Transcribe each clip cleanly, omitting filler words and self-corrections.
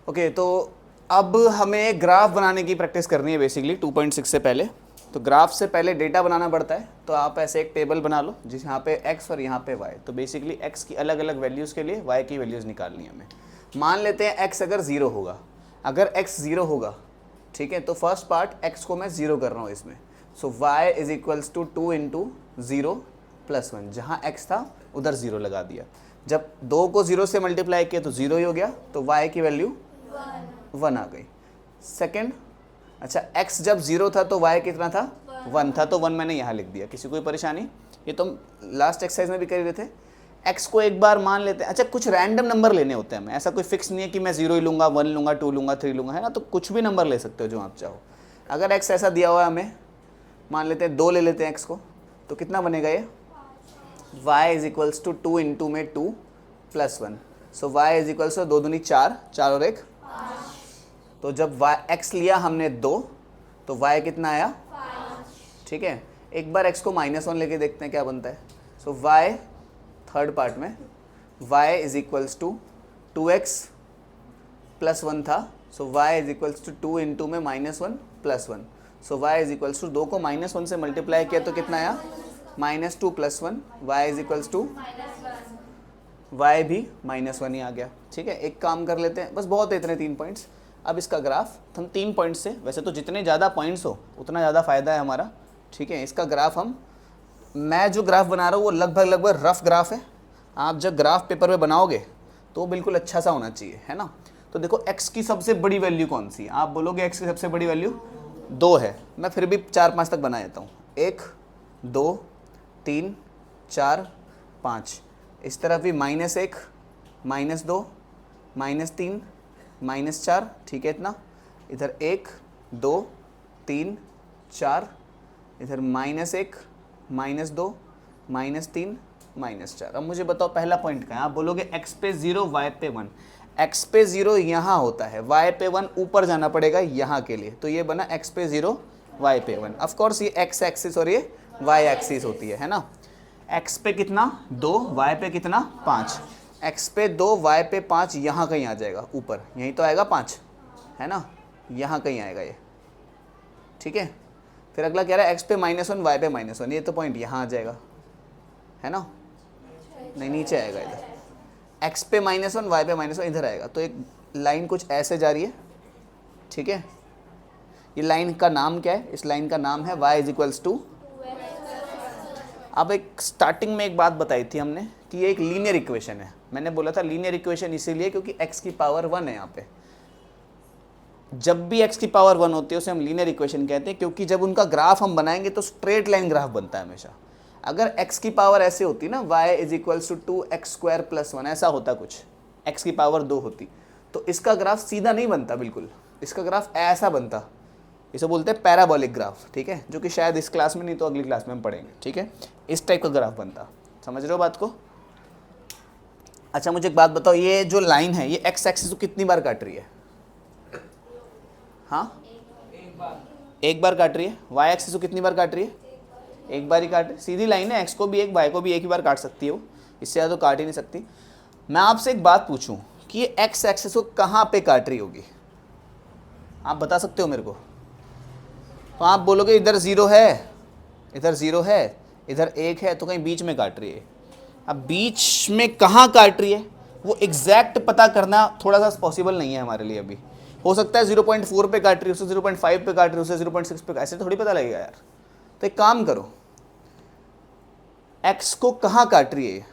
Okay, तो अब हमें ग्राफ बनाने की प्रैक्टिस करनी है बेसिकली 2.6 से पहले। तो ग्राफ से पहले डेटा बनाना पड़ता है, तो आप ऐसे एक टेबल बना लो जिस यहाँ पे x और यहाँ पे y। तो बेसिकली x की अलग अलग वैल्यूज़ के लिए y की वैल्यूज़ निकालनी है हमें। मान लेते हैं x अगर 0 होगा, अगर x 0 होगा, ठीक है, तो फर्स्ट पार्ट x को मैं 0 कर रहा हूँ इसमें। So y is equals to 2 into 0 plus 1, जहाँ x था उधर 0 लगा दिया। जब 2 को 0 से मल्टीप्लाई किया तो 0 ही हो गया, तो y की वैल्यू 1 आ गई। सेकेंड, अच्छा x जब 0 था तो y कितना था, 1 था, तो 1 मैंने यहाँ लिख दिया। किसी कोई परेशानी? ये तो लास्ट एक्सरसाइज में भी कर रहे थे। x को एक बार मान लेते हैं, अच्छा कुछ रैंडम नंबर लेने होते हैं हमें, ऐसा कोई फिक्स नहीं है कि मैं 0 ही लूँगा, 1 लूँगा, 2 लूँगा, 3 लूँगा, है ना। तो कुछ भी नंबर ले सकते हो जो आप चाहो। अगर x ऐसा दिया हुआ है हमें, मान लेते हैं 2 ले लेते हैं x को, तो कितना बनेगा ये, y is equals to 2 into में 2 plus 1। So y is equals to 2 दूनी 4, 4 और 1। तो जब x लिया हमने 2, तो y कितना आया, 5। ठीक है, एक बार x को -1 लेके देखते हैं क्या बनता है। सो y थर्ड पार्ट में y is equals to 2x plus 1 था, so y is equals to 2 into में -1 plus 1। So y is equals to 2 को -1 से मल्टीप्लाई किया तो कितना आया, -2 plus 1। y is equals to y भी -1 ही आ गया। ठीक है, एक काम कर लेते हैं, बस बहुत है इतने 3 पॉइंट्स। अब इसका ग्राफ हम 3 पॉइंट्स से, वैसे तो जितने ज़्यादा पॉइंट्स हो उतना ज़्यादा फ़ायदा है हमारा। ठीक है, इसका ग्राफ मैं जो ग्राफ बना रहा हूँ वो लगभग रफ ग्राफ है। आप जब ग्राफ पेपर में बनाओगे तो वो बिल्कुल अच्छा सा होना चाहिए, है ना। तो देखो x की सबसे बड़ी वैल्यू कौन सी है, आप बोलोगे x की सबसे बड़ी वैल्यू 2 है। मैं फिर भी 4-5 तक बना देता हूँ, 1 2 3 4 5। इस तरफ भी -1 -2 -3 -4, ठीक है इतना। इधर 1 2 3 4, इधर -1 -2 -3 -4। अब मुझे बताओ पहला पॉइंट कहाँ है। आप बोलोगे x पे 0 y पे 1। x पे 0 यहाँ होता है, y पे 1 ऊपर जाना पड़ेगा यहाँ के लिए, तो ये बना x पे 0 y पे 1। ऑफ कोर्स ये x एक्सिस और ये y एक्सिस होती है ना। x पे कितना 2, y पे कितना 5। x पे 2 y पे 5 यहाँ कहीं आ जाएगा ऊपर, यहीं तो आएगा 5, है ना, यहाँ कहीं आएगा ये। ठीक है, फिर अगला कह रहा है x पे -1 y पे -1, ये तो पॉइंट यहाँ आ जाएगा, है ना, नहीं नीचे आएगा इधर। x पे -1 y पे -1 इधर आएगा, तो एक लाइन कुछ ऐसे जा रही है। ठीक है, ये लाइन का नाम क्या है, इस लाइन का नाम है y इज इक्वल्स टू। अब एक स्टार्टिंग में एक बात बताई थी हमने कि ये एक लीनियर इक्वेशन है। मैंने बोला था लीनियर इक्वेशन इसीलिए क्योंकि x की पावर 1 है यहाँ पे। जब भी x की पावर 1 होती है उसे हम लीनियर इक्वेशन कहते हैं, क्योंकि जब उनका ग्राफ हम बनाएंगे तो स्ट्रेट लाइन ग्राफ बनता है हमेशा। अगर x की पावर ऐसे होती ना, y is equals to 2x² plus 1, ऐसा होता कुछ, x की पावर 2 होती, तो इसका ग्राफ सीधा नहीं बनता बिल्कुल, इसका ग्राफ ऐसा बनता। इसे बोलते हैं पैराबोलिक ग्राफ। ठीक है, जो कि शायद इस क्लास में नहीं तो अगली क्लास में हम पढ़ेंगे। ठीक है, इस टाइप का ग्राफ बनता। समझ रहे हो बात को? अच्छा मुझे एक बात बताओ, ये जो लाइन है ये x एक्सिस को कितनी बार काट रही है? हाँ, एक बार काट रही है। y एक्सिस को कितनी बार काट रही है? एक बार ही काट रही। सीधी लाइन है, x को भी एक y को भी एक ही बार काट सकती है वो, इससे ज़्यादा तो काट ही नहीं सकती। मैं आपसे एक बात पूछूं कि ये x एक्सिस को कहाँ पे काट रही होगी, आप बता सकते हो मेरे को? तो आप बोलोगे इधर 0 है, इधर 0 है, इधर 1 है, तो कहीं बीच में काट रही है। अब बीच में कहाँ काट रही है वो एग्जैक्ट पता करना थोड़ा सा पॉसिबल नहीं है हमारे लिए अभी। हो सकता है 0.4 पे काट रही है, उसे 0.5 पे काट रही है, उसे 0.6 पे, ऐसे थोड़ी पता लगेगा यार। तो एक काम करो, x को कहाँ काट रही है,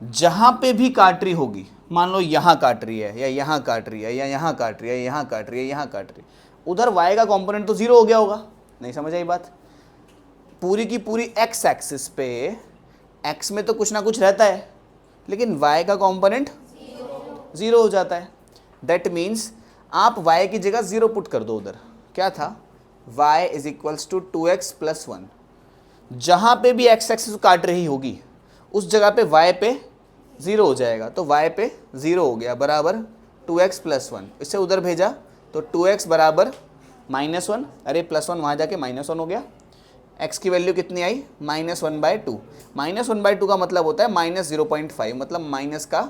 जहाँ पे भी काट रही होगी, मान लो यहाँ काट रही है या यहाँ काट रही है या यहाँ काट रही है, यहाँ काट रही है, यहाँ काट रही है, उधर y का कंपोनेंट तो 0 हो गया होगा। नहीं समझ आई बात? पूरी की पूरी x एक्सिस पे x में तो कुछ ना कुछ रहता है, लेकिन y का कंपोनेंट 0 हो जाता है। दैट मीन्स आप y की जगह 0 पुट कर दो उधर। क्या था? y is equals to 2x plus 1। जहाँ पे भी x एक्सिस काट रही होगी उस जगह पे y पे 0 हो जाएगा, तो y पे 0 हो गया बराबर 2x प्लस 1। इससे उधर भेजा तो 2x बराबर -1, अरे +1 वहाँ जाके -1 हो गया। x की वैल्यू कितनी आई? -1/2। -1/2 का मतलब होता है -0.5, मतलब माइनस का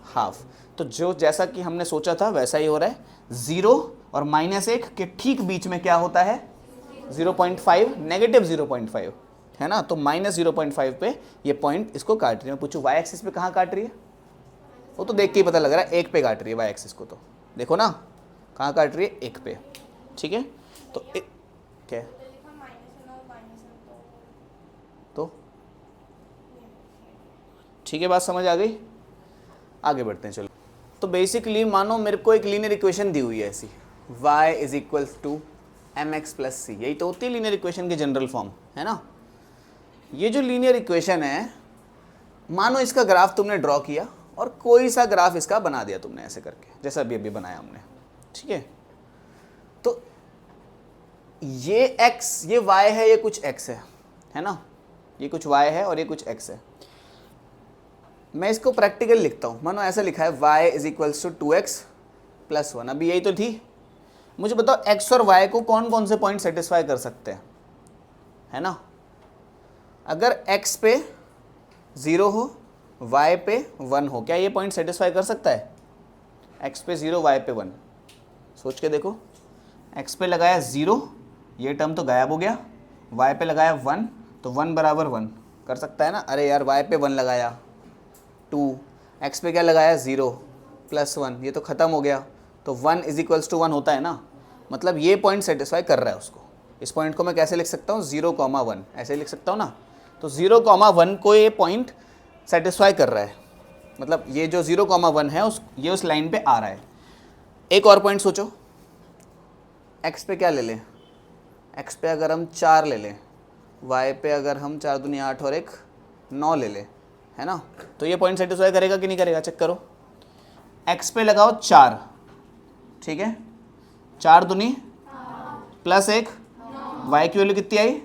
हाफ। तो जो जैसा कि हमने सोचा था वैसा ही हो रहा है। 0 और -1 के ठीक बीच में क्या होता है 0.5, नेगेटिव 0.5 है ना। तो -0.5 पे ये पॉइंट इसको काट रही है। मैं पूछूं वाई एक्सिस पे कहाँ काट रही है, वो तो देख के ही पता लग रहा है 1 पे काट रही है वाई एक्सिस को। तो देखो ना कहाँ काट रही है 1 पे, ठीक है। तो क्या तो ठीक है, बात समझ आ गई। आगे बढ़ते हैं चलो। तो बेसिकली मानो मेरे को एक लीनियर इक्वेशन दी हुई है ऐसी, y is equals to mx plus c, यही तो होती है लीनियर इक्वेशन की जनरल फॉर्म, है ना। ये जो लीनियर इक्वेशन है, मानो इसका ग्राफ तुमने ड्रॉ किया और कोई सा ग्राफ इसका बना दिया तुमने ऐसे करके, जैसा अभी अभी बनाया हमने, ठीक है। तो ये x ये y है, ये कुछ x है ना, ये कुछ y है और ये कुछ x है। मैं इसको प्रैक्टिकल लिखता हूँ, मानो ऐसा लिखा है y is equals to 2x plus 1। अभी यही तो थी। मुझे बताओ x और y को कौन कौन से पॉइंट सेटिस्फाई कर सकते हैं, है ना। अगर x पे 0 हो, y पे 1 हो, क्या ये पॉइंट सेटिस्फाई कर सकता है। x पे 0, y पे 1, सोच के देखो। x पे लगाया 0, ये टर्म तो गायब हो गया। y पे लगाया 1, तो 1 बराबर 1 कर सकता है ना। अरे यार y पे 1 लगाया 2, x पे क्या लगाया 0 प्लस 1, ये तो ख़त्म हो गया। तो 1 इज इक्वल्स टू 1 होता है ना, मतलब ये पॉइंट सेटिस्फाई कर रहा है उसको। इस पॉइंट को मैं कैसे लिख सकता हूँ 0,1, ऐसे लिख सकता हूँ ना। तो 0,1 को ये पॉइंट सेटिस्फाई कर रहा है, मतलब ये जो 0,1 है ये उस लाइन पे आ रहा है। एक और पॉइंट सोचो, x पे क्या ले लें, x पे अगर हम 4 ले लें, y पे अगर हम 4 दूनी 8 और 1 9 ले लें, है ना। तो ये पॉइंट सेटिस्फाई करेगा कि नहीं करेगा, चेक करो। x पे लगाओ 4, ठीक है, 4 दूनी प्लस 1, y की वैल्यू कितनी आई,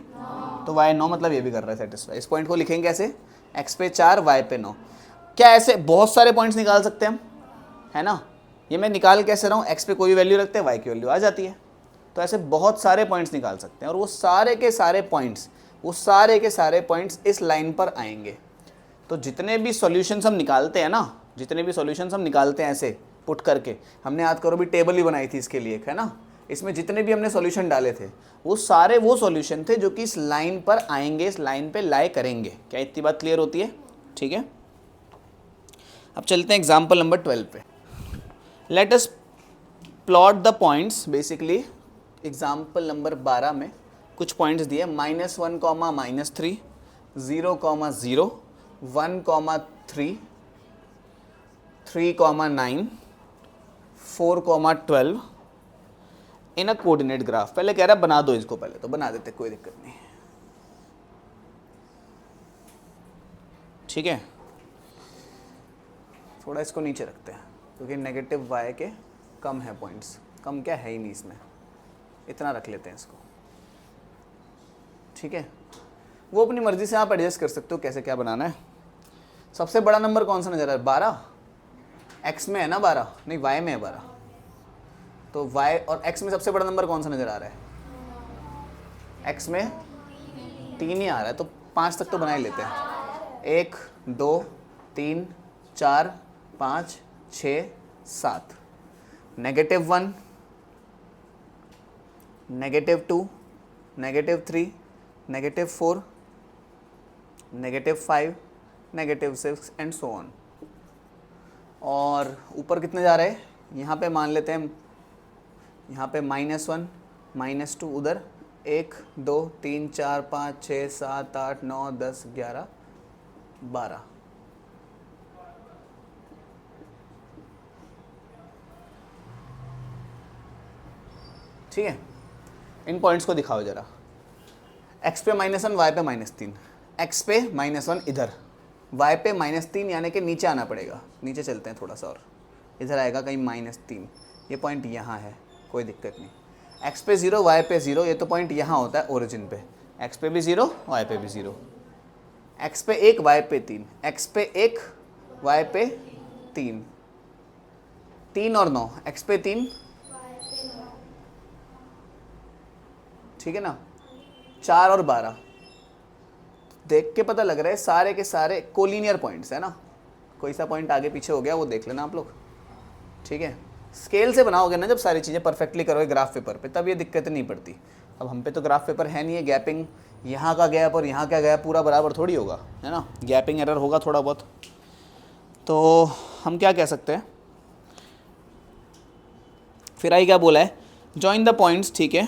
तो y 9, मतलब ये भी कर रहा है सेटिस्फाई। इस पॉइंट को लिखेंगे कैसे, x पे 4 y पे 9। क्या ऐसे बहुत सारे पॉइंट्स निकाल सकते हैं हम, है ना। ये मैं निकाल कैसे रहा हूँ, x पे कोई भी वैल्यू रखते हैं y की वैल्यू आ जाती है। तो ऐसे बहुत सारे पॉइंट्स निकाल सकते हैं, और वो सारे के सारे पॉइंट्स इस लाइन पर आएंगे। तो जितने भी सॉल्यूशंस हम निकालते हैं ना, ऐसे पुट करके, हमने याद करो भी टेबल ही बनाई थी इसके लिए, है ना। इसमें जितने भी हमने सॉल्यूशन डाले थे वो सारे वो सॉल्यूशन थे जो कि इस लाइन पर आएंगे, इस लाइन पे लाई करेंगे। क्या इतनी बात क्लियर होती है, ठीक है। अब चलते हैं एग्जाम्पल नंबर 12 पे। Let us plot the points. Basically example number 12 में कुछ पॉइंट्स दिए, -1, -3, 0, 1, 3, 3, 9, 4, 12 इन अ कोऑर्डिनेट ग्राफ। पहले कह रहा है बना दो इसको, पहले तो बना देते, कोई दिक्कत नहीं, ठीक है। थोड़ा इसको नीचे रखते हैं क्योंकि नेगेटिव y के कम है पॉइंट्स, कम क्या है ही नहीं इसमें, इतना रख लेते हैं इसको, ठीक है। वो अपनी मर्जी से आप एडजस्ट कर सकते हो कैसे क्या बनाना है। सबसे बड़ा नंबर कौन सा नजर आ रहा है, 12, x में है ना 12, नहीं y में है 12। तो y और x में सबसे बड़ा नंबर कौन सा नजर आ रहा है, x में 3 ही आ रहा है, तो 5 तक तो बना ही लेते हैं। 1, 2, 3, 4, 5, 6, 7, -1, -2, -3, -4, -5, -6 एंड सो ऑन। और ऊपर कितने जा रहे हैं, यहाँ पे मान लेते हैं, यहाँ पे -1, -2, उधर 1, 2, 3, 4, 5, 6, 7, 8, 9, 10, 11, 12। ठीक है, इन पॉइंट्स को दिखाओ जरा। x पे -1, y पे -3, x पे -1 इधर, y पे -3, यानी कि नीचे आना पड़ेगा। नीचे चलते हैं थोड़ा सा और, इधर आएगा कहीं -3, ये पॉइंट यहाँ है, कोई दिक्कत नहीं। x पे 0, y पे 0, ये तो पॉइंट यहाँ होता है ओरिजिन पे। x पे भी 0, y पे भी 0, x पे 1, y पे 3, x पे 1, y पे 3, 3 और 9, x पे 3, ठीक है ना, 4 और 12। देख के पता लग रहा है सारे के सारे कोलिनियर पॉइंट्स है ना। कोई सा पॉइंट आगे पीछे हो गया वो देख लेना आप लोग। ठीक है, स्केल से बनाओगे ना जब सारी चीज़ें परफेक्टली करोगे ग्राफ पेपर पे, तब ये दिक्कत नहीं पड़ती। अब हम पे तो ग्राफ पेपर है नहीं है, गैपिंग यहाँ का गैप और यहाँ का गैप पूरा बराबर थोड़ी होगा, है ना, गैपिंग एरर होगा थोड़ा बहुत। तो हम क्या कह सकते हैं, फिर आई क्या बोला है, जॉइन द पॉइंट्स, ठीक है,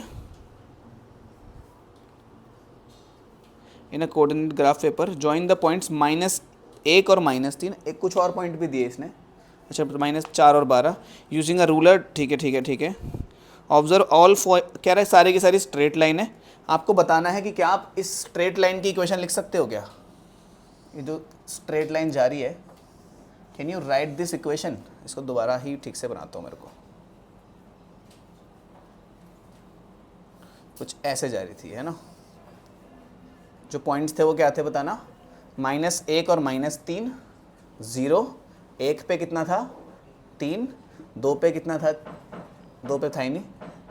in a coordinate graph paper, join the points -1 और -3, एक कुछ और पॉइंट भी दिए इसने, अच्छा -4 और 12, यूजिंग अ रूलर, ठीक है ठीक है ठीक है। ऑब्जर्व ऑल कह रहा है सारी की सारी स्ट्रेट लाइन है, आपको बताना है कि क्या आप इस स्ट्रेट लाइन की इक्वेशन लिख सकते हो क्या, ये जो स्ट्रेट लाइन जा रही है, can you right this equation. इसको दोबारा ही ठीक से बनाता हूँ, मेरे को कुछ ऐसे जा रही थी, है ना, जो पॉइंट्स थे वो क्या थे बताना, -1 और -3, 0, 1 पे कितना था 3, 2 पे कितना था, 2 पे था ही नहीं,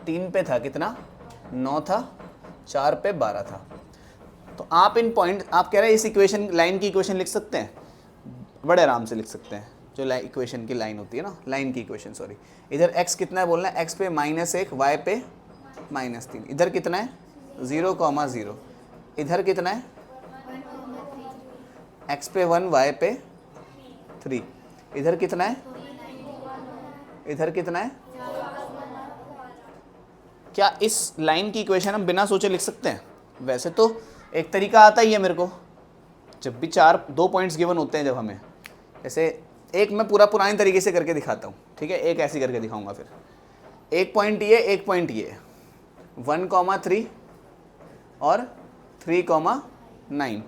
3 पे था कितना 9 था, 4 पे 12 था। तो आप इन पॉइंट, आप कह रहे हैं इस इक्वेशन लाइन की इक्वेशन लिख सकते हैं, बड़े आराम से लिख सकते हैं, जो इक्वेशन की लाइन होती है ना, लाइन की इक्वेशन सॉरी। इधर x कितना है बोलना है, x पे -1, y पे -3, इधर कितना है 0,0, इधर कितना है x पे 1, y पे 3, इधर कितना है, इधर कितना है। क्या इस लाइन की इक्वेशन हम बिना सोचे लिख सकते हैं? वैसे तो एक तरीका आता ही है मेरे को, जब भी 2 पॉइंट्स गिवन होते हैं, जब हमें ऐसे, एक मैं पूरा पुराने तरीके से करके दिखाता हूँ, ठीक है, एक ऐसी करके दिखाऊंगा, फिर एक पॉइंट ये, एक पॉइंट ये, 1,3 और 3,9,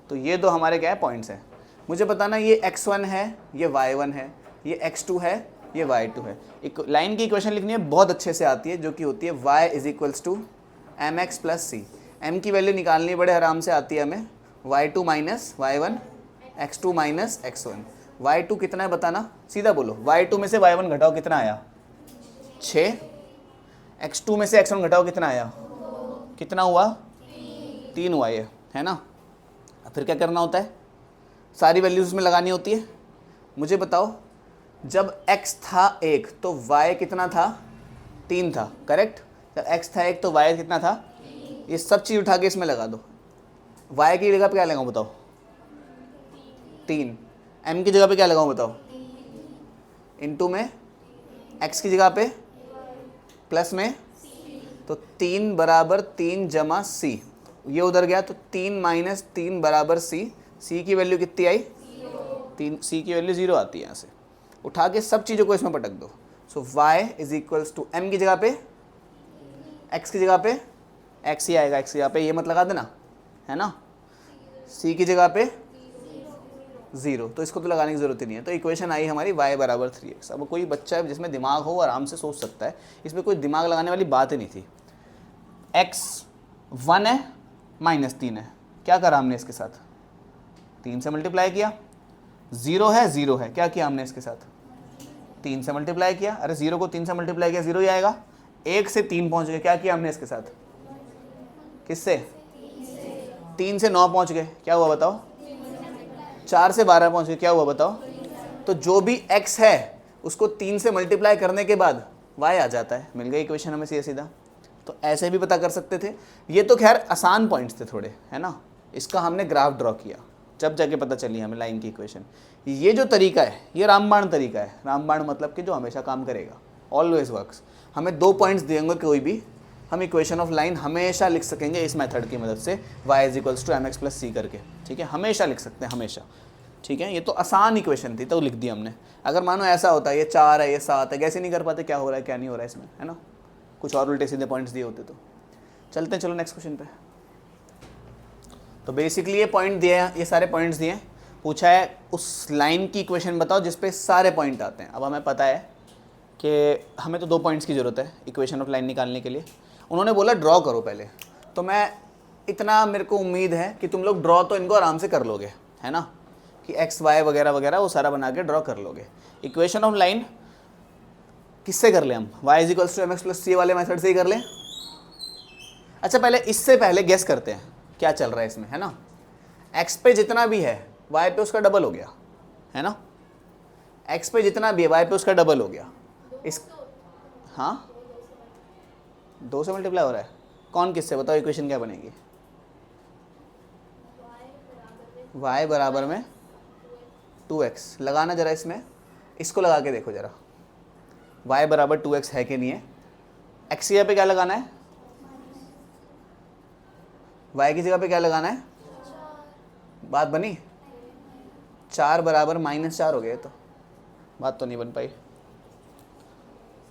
तो ये दो हमारे क्या है पॉइंट्स हैं। मुझे बताना ये x1 है, ये y1 है, ये x2 है, ये y2 है। एक लाइन की इक्वेशन लिखनी है, बहुत अच्छे से आती है, जो कि होती है y = mx + c। m की वैल्यू निकालनी बड़े आराम से आती है हमें, y2 - y1, x2 - x1। y2 कितना है बताना, सीधा बोलो, y2 में से y1 घटाओ कितना आया 6, x2 में से x1 घटाओ कितना आया, कितना हुआ 3 हुआ ये, है ना। फिर क्या करना होता है, सारी वैल्यूज में लगानी होती है। मुझे बताओ, जब x था 1 तो y कितना था 3 था, करेक्ट। जब x था 1 तो y कितना था, ये सब चीज़ उठा के इसमें लगा दो। y की जगह पे क्या लगाऊं बताओ 3, m की जगह पे क्या लगाऊं बताओ, इनटू में x की जगह पे प्लस में, तो 3 = 3 + c, ये उधर गया तो 3 - 3 = c, c की वैल्यू कितनी आई 3, c की वैल्यू 0 आती है। यहाँ से उठा के सब चीज़ों को इसमें पटक दो। सो y = m की जगह पे, x की जगह पे x ही आएगा, x की जगह पे ये मत लगा देना, है ना, c की जगह पे 0, तो इसको तो लगाने की ज़रूरत ही नहीं है। तो इक्वेशन आई हमारी y = 3x। अब कोई बच्चा जिसमें दिमाग हो आराम से सोच सकता है, इसमें कोई दिमाग लगाने वाली बात ही नहीं थी। x 1 है -3 है, क्या करा हमने इसके साथ, 3 से मल्टीप्लाई किया। 0 है 0 है, क्या किया हमने इसके साथ 3 से मल्टीप्लाई किया। अरे 0 को 3 से मल्टीप्लाई किया 0 ही आएगा। 1 से 3 पहुंच गए, क्या किया हमने इसके साथ, किससे 3 से 9 पहुंच गए, क्या हुआ बताओ। 4 से 12 पहुंच गए, क्या हुआ बताओ। तो जो भी x है उसको 3 से मल्टीप्लाई करने के बाद y आ जाता है, मिल गई इक्वेशन हमें सीधा। तो ऐसे भी पता कर सकते थे। ये तो खैर आसान पॉइंट्स थे थोड़े, है ना। इसका हमने ग्राफ ड्रॉ किया, जब जाके पता चली हमें लाइन की इक्वेशन। ये जो तरीका है ये रामबाण तरीका है। रामबाण मतलब कि जो हमेशा काम करेगा, ऑलवेज वर्क्स। हमें 2 पॉइंट्स देंगे कोई भी, हम इक्वेशन ऑफ लाइन हमेशा लिख सकेंगे इस मेथड की मदद से, y = mx + c करके, ठीक है, हमेशा लिख सकते हैं, हमेशा, ठीक है। ये तो आसान इक्वेशन थी तो लिख दी हमने। अगर मानो ऐसा होता है ये 4 है ये 7 है, कैसे नहीं कर पाते, क्या हो रहा है क्या नहीं हो रहा है इसमें, है ना, कुछ और उल्टे सीधे पॉइंट्स दिए होते तो। चलते हैं, चलो नेक्स्ट क्वेश्चन पे। तो बेसिकली ये पॉइंट दिए हैं, ये सारे पॉइंट्स दिए हैं, पूछा है उस लाइन की इक्वेशन बताओ जिस पे सारे पॉइंट आते हैं। अब हमें पता है कि हमें तो 2 पॉइंट्स की ज़रूरत है इक्वेशन ऑफ लाइन निकालने के लिए। उन्होंने बोला ड्रॉ करो पहले, तो मैं इतना मेरे को उम्मीद है कि तुम लोग ड्रॉ तो इनको आराम से कर लोगे, है ना, कि x y वगैरह वगैरह वो सारा बना के ड्रॉ कर लोगे। इक्वेशन ऑफ लाइन किससे कर लें हम, y = mx + c वाले मेथड से ही कर लें। अच्छा पहले इससे पहले गेस करते हैं क्या चल रहा है इसमें, है ना। x पे जितना भी है y पे उसका डबल हो गया, है ना। x पे जितना भी है y पे उसका डबल हो गया, इस हाँ 2 से मल्टीप्लाई हो रहा है, कौन किससे, बताओ इक्वेशन क्या बनेगी? y बराबर में 2x लगाना जरा, इसमें इसको लगा के देखो जरा, y बराबर 2x है कि नहीं है। x की जगह पे क्या लगाना है, y की जगह पे क्या लगाना है, बात बनी? 4 बराबर -4 हो गया, तो बात तो नहीं बन पाई।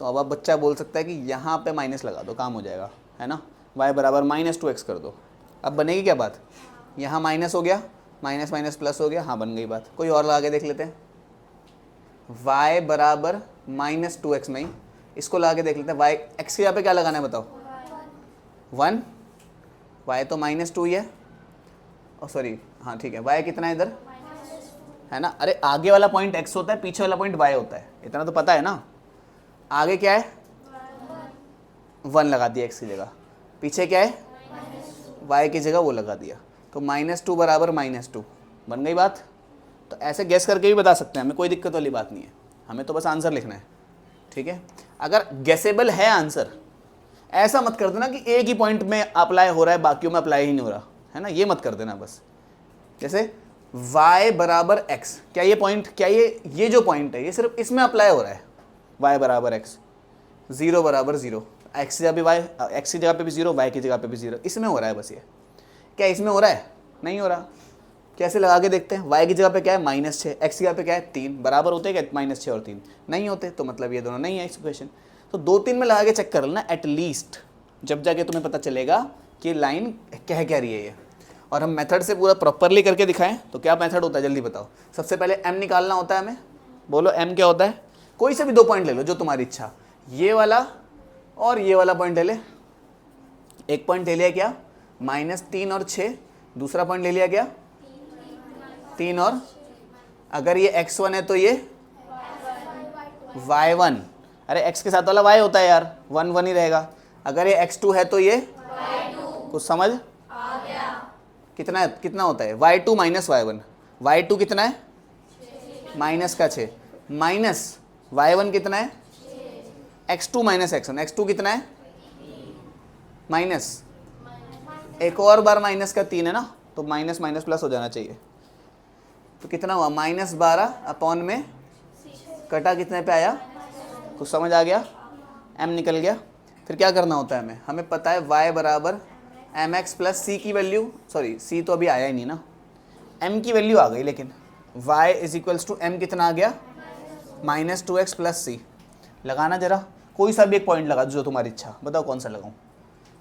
तो अब बच्चा बोल सकता है कि यहाँ पे माइनस लगा दो, काम हो जाएगा, है ना। y बराबर -2x कर दो, अब बनेगी क्या बात? यहाँ माइनस हो गया, माइनस माइनस प्लस हो गया, हाँ बन गई बात। कोई और लगा के देख लेते हैं, y बराबर -2x में ही इसको लगा के देख लेते हैं। y x की जगह पे क्या लगाना है बताओ? 1, y तो -2 ही है, और सॉरी हाँ ठीक है, y कितना है इधर, है ना। अरे आगे वाला पॉइंट x होता है, पीछे वाला पॉइंट y होता है, इतना तो पता है ना। आगे क्या है, 1 लगा दिया x की जगह, पीछे क्या है, y की जगह वो लगा दिया, तो -2 बराबर -2 बन गई बात। तो ऐसे गेस करके भी बता सकते हैं, हमें कोई दिक्कत वाली बात नहीं है, हमें तो बस आंसर लिखना है, ठीक है। अगर गेसेबल है आंसर, ऐसा मत कर देना कि एक ही पॉइंट में अप्लाई हो रहा है बाकियों में अप्लाई ही नहीं हो रहा, है ना, ये मत कर देना बस। जैसे y बराबर x, क्या ये पॉइंट, क्या ये जो पॉइंट है ये सिर्फ इसमें अप्लाई हो रहा है, y बराबर x, 0 बराबर 0, x की जगह पे y, x की जगह पे भी 0, y की जगह पे भी 0, इसमें हो रहा है बस। ये क्या इसमें हो रहा है? नहीं हो रहा। कैसे लगा के देखते हैं, y की जगह पे क्या है -6, x की जगह पे क्या है 3, बराबर होते हैं क्या -6 और 3? नहीं होते, तो मतलब ये दोनों नहीं है इक्वेशन। तो 2-3 में लगा के चेक कर लेना एटलीस्ट, जब जाके तुम्हें पता चलेगा कि लाइन कह क्या रही है ये। और हम मेथड से पूरा प्रॉपरली करके दिखाएं तो क्या मेथड होता है जल्दी बताओ। सबसे पहले m निकालना होता है हमें, बोलो m क्या होता है? कोई से भी 2 पॉइंट ले लो जो तुम्हारी इच्छा, ये वाला और ये वाला पॉइंट ले ले। एक पॉइंट ले लिया क्या, -3 और 6, दूसरा पॉइंट ले लिया क्या, 3 और, अगर ये x1 है तो ये y1, अरे x के साथ वाला y होता है यार, 1 1 ही रहेगा। अगर ये x2 है तो ये y2, कुछ समझ आ गया? कितना होता है y2 माइनस y1, y2 कितना है, माइनस का 6, माइनस y1 कितना है, x2 माइनस x1, x2 कितना है, माइनस, एक और बार माइनस का 3 है ना, तो माइनस माइनस प्लस हो जाना चाहिए। तो कितना हुआ, -12 अपॉन में कटा कितने पे आया, कुछ समझ आ गया, m निकल गया। फिर क्या करना होता है हमें पता है y बराबर mx प्लस c की वैल्यू, सॉरी c तो अभी आया ही नहीं ना, m की वैल्यू आ गई, लेकिन y is equals to m कितना आ गया, -2x प्लस c। लगाना जरा, कोई सा भी एक पॉइंट लगा जो तुम्हारी इच्छा, बताओ कौन सा लगाऊं,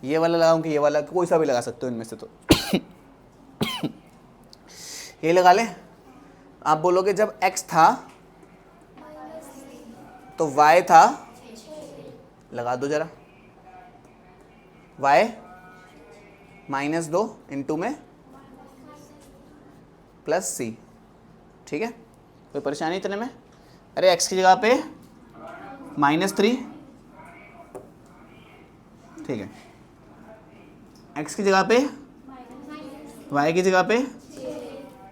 ये वाला लगाऊं कि ये वाला, कोई सा भी लगा सकते हो इनमें से। तो ये लगा ले। आप बोलोगे जब x था तो y था, लगा दो जरा, y -2 इंटू में प्लस c, ठीक है। कोई परेशानी इतने में? अरे x की जगह पे -3, ठीक है, x की जगह पे, y की जगह पे,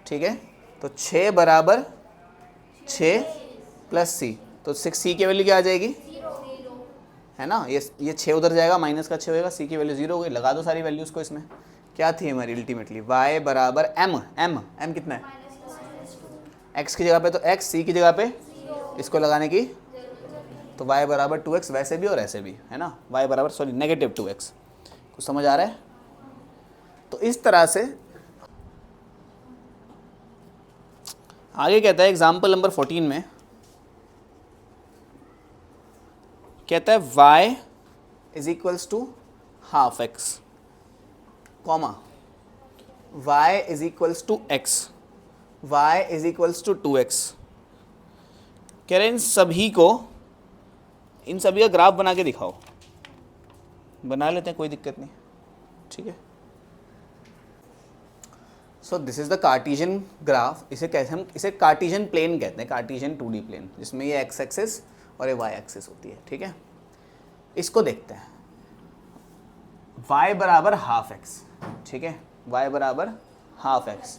ठीक है। तो 6 बराबर 6 प्लस c, तो 6c की वैल्यू क्या आ जाएगी, है ना, ये 6 उधर जाएगा, माइनस का 6 होएगा, c की वैल्यू 0 हो गई। लगा दो सारी वैल्यूज को इसमें, क्या थी हमारी अल्टीमेटली, y बराबर m कितना है, x की जगह पे तो x, c की जगह पे इसको लगाने की, तो y बराबर 2x वैसे भी और ऐसे भी, है ना, y बराबर सॉरी -2x। कुछ समझ आ रहा है? तो इस तरह से आगे कहता है एग्जाम्पल नंबर 14 में, कहता है y is equals to half x, comma y is equals to x, y is equals to 2x। कह रहे हैं इन सभी का ग्राफ बना के दिखाओ। बना लेते हैं, कोई दिक्कत नहीं, ठीक है। So this is the Cartesian graph, इसे कैसे हम इसे कार्टेशियन प्लेन कहते हैं, कार्टेशियन 2D प्लेन, जिसमें ये x एक्सिस और ये y एक्सिस होती है, ठीक है। इसको देखते हैं, y बराबर हाफ x, ठीक है, y बराबर हाफ x।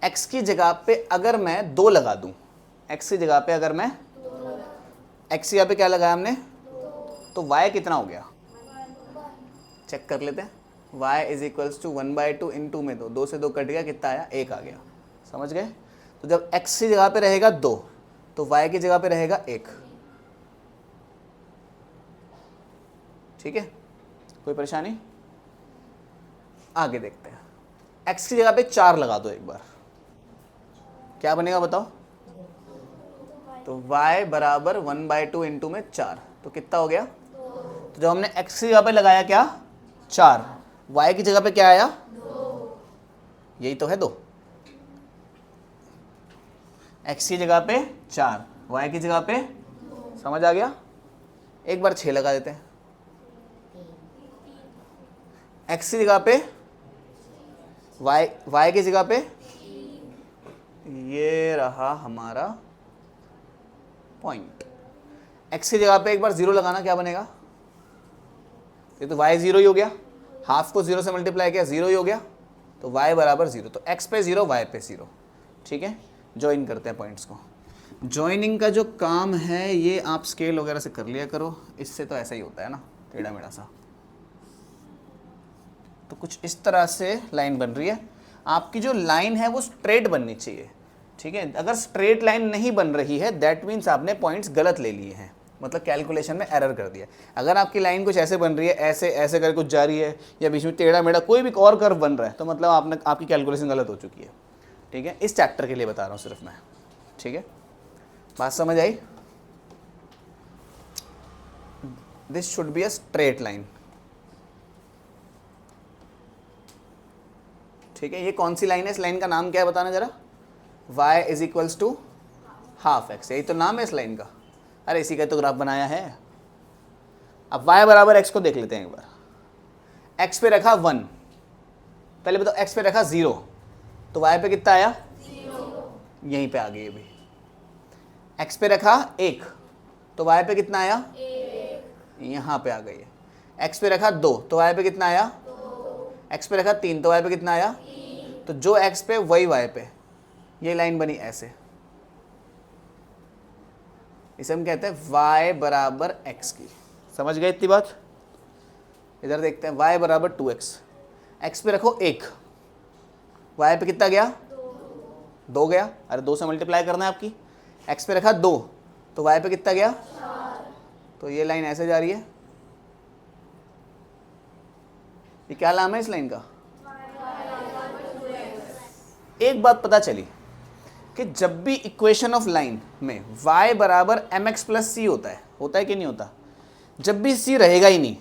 x की जगह पे अगर मैं 2 लगा दूं, x की जगह पे अगर मैं एक्स यहाँ पे क्या लगाया हमने, तो y कितना हो गया, चेक कर लेते हैं। y इज इक्वल्स टू 1/2 इन 2 में 2 से 2 कट गया, कितना आया, 1 आ गया। समझ गए? तो जब x की जगह पे रहेगा 2 तो y की जगह पे रहेगा 1। ठीक है, कोई परेशानी? आगे देखते हैं। x की जगह पे 4 लगा दो एक बार, क्या बनेगा बताओ? तो y बराबर 1/2 इंटू में 4, तो कितना हो गया? तो जब हमने x की जगह पे लगाया क्या, 4, y की जगह पे क्या आया, 2। यही तो है 2। x की जगह पे 4, y की जगह पे 2। समझ आ गया? एक बार 6 लगा देते हैं। x की जगह पे y की जगह पे, ये रहा हमारा पॉइंट। x की जगह पे एक बार 0 लगाना, क्या बनेगा? ये तो y 0 ही हो गया, हाफ को 0 से मल्टीप्लाई किया 0 ही हो गया, तो y बराबर 0। तो x पे 0, y पे 0। ठीक है, ज्वाइन करते हैं पॉइंट्स को। ज्वाइनिंग का जो काम है ये आप स्केल वगैरह से कर लिया करो, इससे तो ऐसा ही होता है ना, टेढ़ा मेढ़ा सा। तो कुछ इस तरह से लाइन बन रही है। आपकी जो लाइन है वो स्ट्रेट बननी चाहिए। ठीक है, अगर स्ट्रेट लाइन नहीं बन रही है दैट मीन्स आपने पॉइंट्स गलत ले लिए हैं, मतलब कैलकुलेशन में एरर कर दिया। अगर आपकी लाइन कुछ ऐसे बन रही है, ऐसे ऐसे कर कुछ जा रही है, या बीच में टेढ़ा मेढ़ा कोई भी और कर्व बन रहा है, तो मतलब आपकी कैलकुलेशन गलत हो चुकी है। ठीक है, इस चैप्टर के लिए बता रहा हूँ सिर्फ मैं। ठीक है, बात समझ आई? This should be a straight line. ठीक है, ये कौन सी लाइन है? इस लाइन का नाम क्या है बताना जरा। y is equals to half x, यही तो नाम है इस लाइन का। अरे इसी का तो ग्राफ बनाया है। अब y बराबर x को देख लेते हैं एक बार। x पे रखा 1, पहले बताओ x पे रखा 0, तो y पे कितना आया, 0। यहीं पे आ गई अभी। x पे रखा 1, तो y पे कितना आया, 1। यहाँ पे आ गई है। x पे रखा 2, तो y पे कितना आया, 2। x पे रखा 3, तो y पे कितना आया, 3। तो जो x पे वही y पे, ये लाइन बनी ऐसे। इसे हम कहते हैं y बराबर x की। समझ गए इतनी बात? इधर देखते हैं, y बराबर 2x, x पे रखो 1, y पे कितना गया, 2 गया। अरे 2 से मल्टीप्लाई करना है आपकी। x पे रखा 2, तो y पे कितना गया, 4। तो ये लाइन ऐसे जा रही है। ये क्या नाम है इस लाइन का? एक बात पता चली कि जब भी इक्वेशन ऑफ लाइन में y बराबर mx प्लस सी होता है कि नहीं होता? जब भी c रहेगा ही नहीं,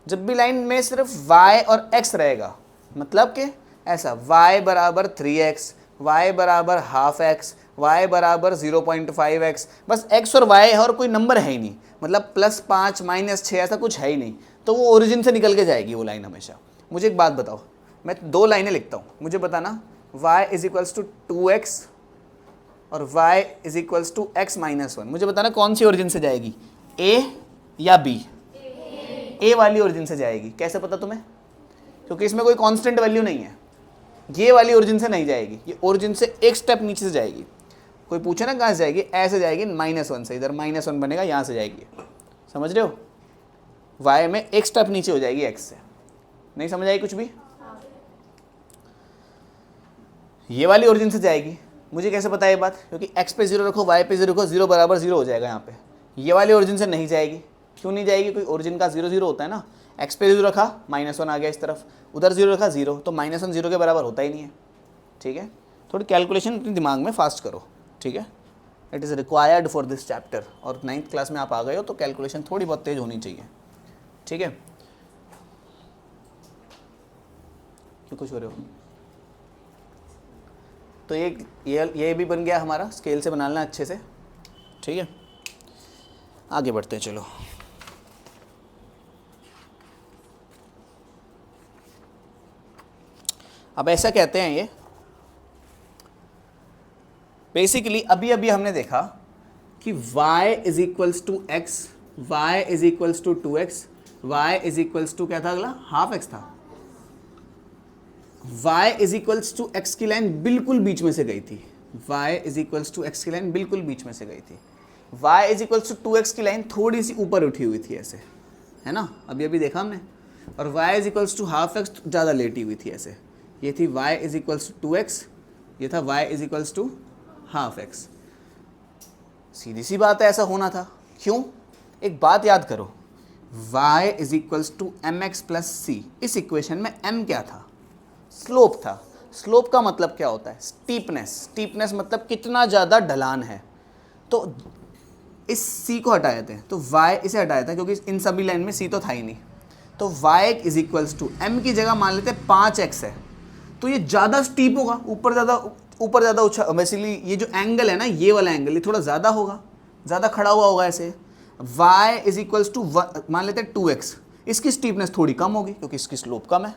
जब भी लाइन में सिर्फ y और x रहेगा, मतलब कि ऐसा y बराबर 3x, y बराबर हाफ x, y बराबर 0.5x, बस x और y है और कोई नंबर है ही नहीं, मतलब +5 -6 ऐसा कुछ है ही नहीं, तो वो ओरिजिन से निकल के जाएगी वो लाइन हमेशा। मुझे एक बात बताओ, मैं 2 लाइनें लिखता हूँ, मुझे बताना y is equals to 2x और y is equals to x -1। मुझे बताना कौन सी ओरिजिन से जाएगी, a या b? a वाली ओरिजिन से जाएगी। कैसे पता तुम्हें? क्योंकि इसमें कोई कांस्टेंट वैल्यू नहीं है, ये वाली ओरिजिन से नहीं जाएगी, ये ओरिजिन से एक स्टेप नीचे से जाएगी। कोई पूछे ना कहाँ से जाएगी, ऐसे जाएगी -1 से, इधर -1 बनेगा, यहाँ से जाएगी। समझ रहे हो? y में एक स्टेप नीचे हो जाएगी x से। नहीं समझ आई कुछ भी? ये वाली ओरिजिन से जाएगी। मुझे कैसे पता ये बात? क्योंकि x पे 0 रखो, y पे 0 रखो, 0 बराबर 0 हो जाएगा यहाँ पे। ये वाली ओरिजिन से नहीं जाएगी। क्यों नहीं जाएगी? कोई ओरिजिन का 0 0 होता है ना। x पे 0 रखा, -1 आ गया इस तरफ, उधर 0 रखा 0, तो -1 0 के बराबर होता ही नहीं है। ठीक है, थोड़ी कैलकुलेशन अपने दिमाग में फास्ट करो। ठीक है, it is required for this chapter. और 9th क्लास में आप आ गए हो तो कैलकुलेशन थोड़ी बहुत तेज होनी चाहिए। ठीक है, क्यों कुछ हो रहे हो? तो ये भी बन गया हमारा, स्केल से बनाना अच्छे से। ठीक है, आगे बढ़ते हैं, चलो। अब ऐसा कहते हैं ये बेसिकली, अभी हमने देखा कि y is equals to x, y is equals to 2x, y is equals to क्या था अगला, हाफ x था। y is equals to x की लाइन बिल्कुल बीच में से गई थी, y is equals to x की लाइन बिल्कुल बीच में से गई थी। y is equals to 2x की लाइन थोड़ी सी ऊपर उठी हुई थी ऐसे, है ना, अभी अभी देखा हमने, और y is equals to half x ज़्यादा लेटी हुई थी ऐसे, ये थी y is equals to 2x, ये था y is equals to half x. सीधी सी बात है, ऐसा होना था। क्यों? एक बात याद करो, y is equals to m x plus c, इस इक्वेशन में m क्या था? स्लोप था। स्लोप का मतलब क्या होता है? स्टीपनेस। स्टीपनेस मतलब कितना ज़्यादा ढलान है। तो इस c को हटा देते हैं, तो y इसे हटा देता है क्योंकि इन सभी लाइन में c तो था ही नहीं। तो y is equals to m की जगह मान लेते हैं 5x है, तो ये ज़्यादा स्टीप होगा, ऊपर ज़्यादा उछा, बेसिकली ये जो एंगल है ना, ये वाला एंगल ये थोड़ा ज़्यादा होगा, ज़्यादा खड़ा हुआ होगा ऐसे। y इज इक्वल्स टू मान लेते हैं 2x, इसकी स्टीपनेस थोड़ी कम होगी क्योंकि इसकी स्लोप कम है।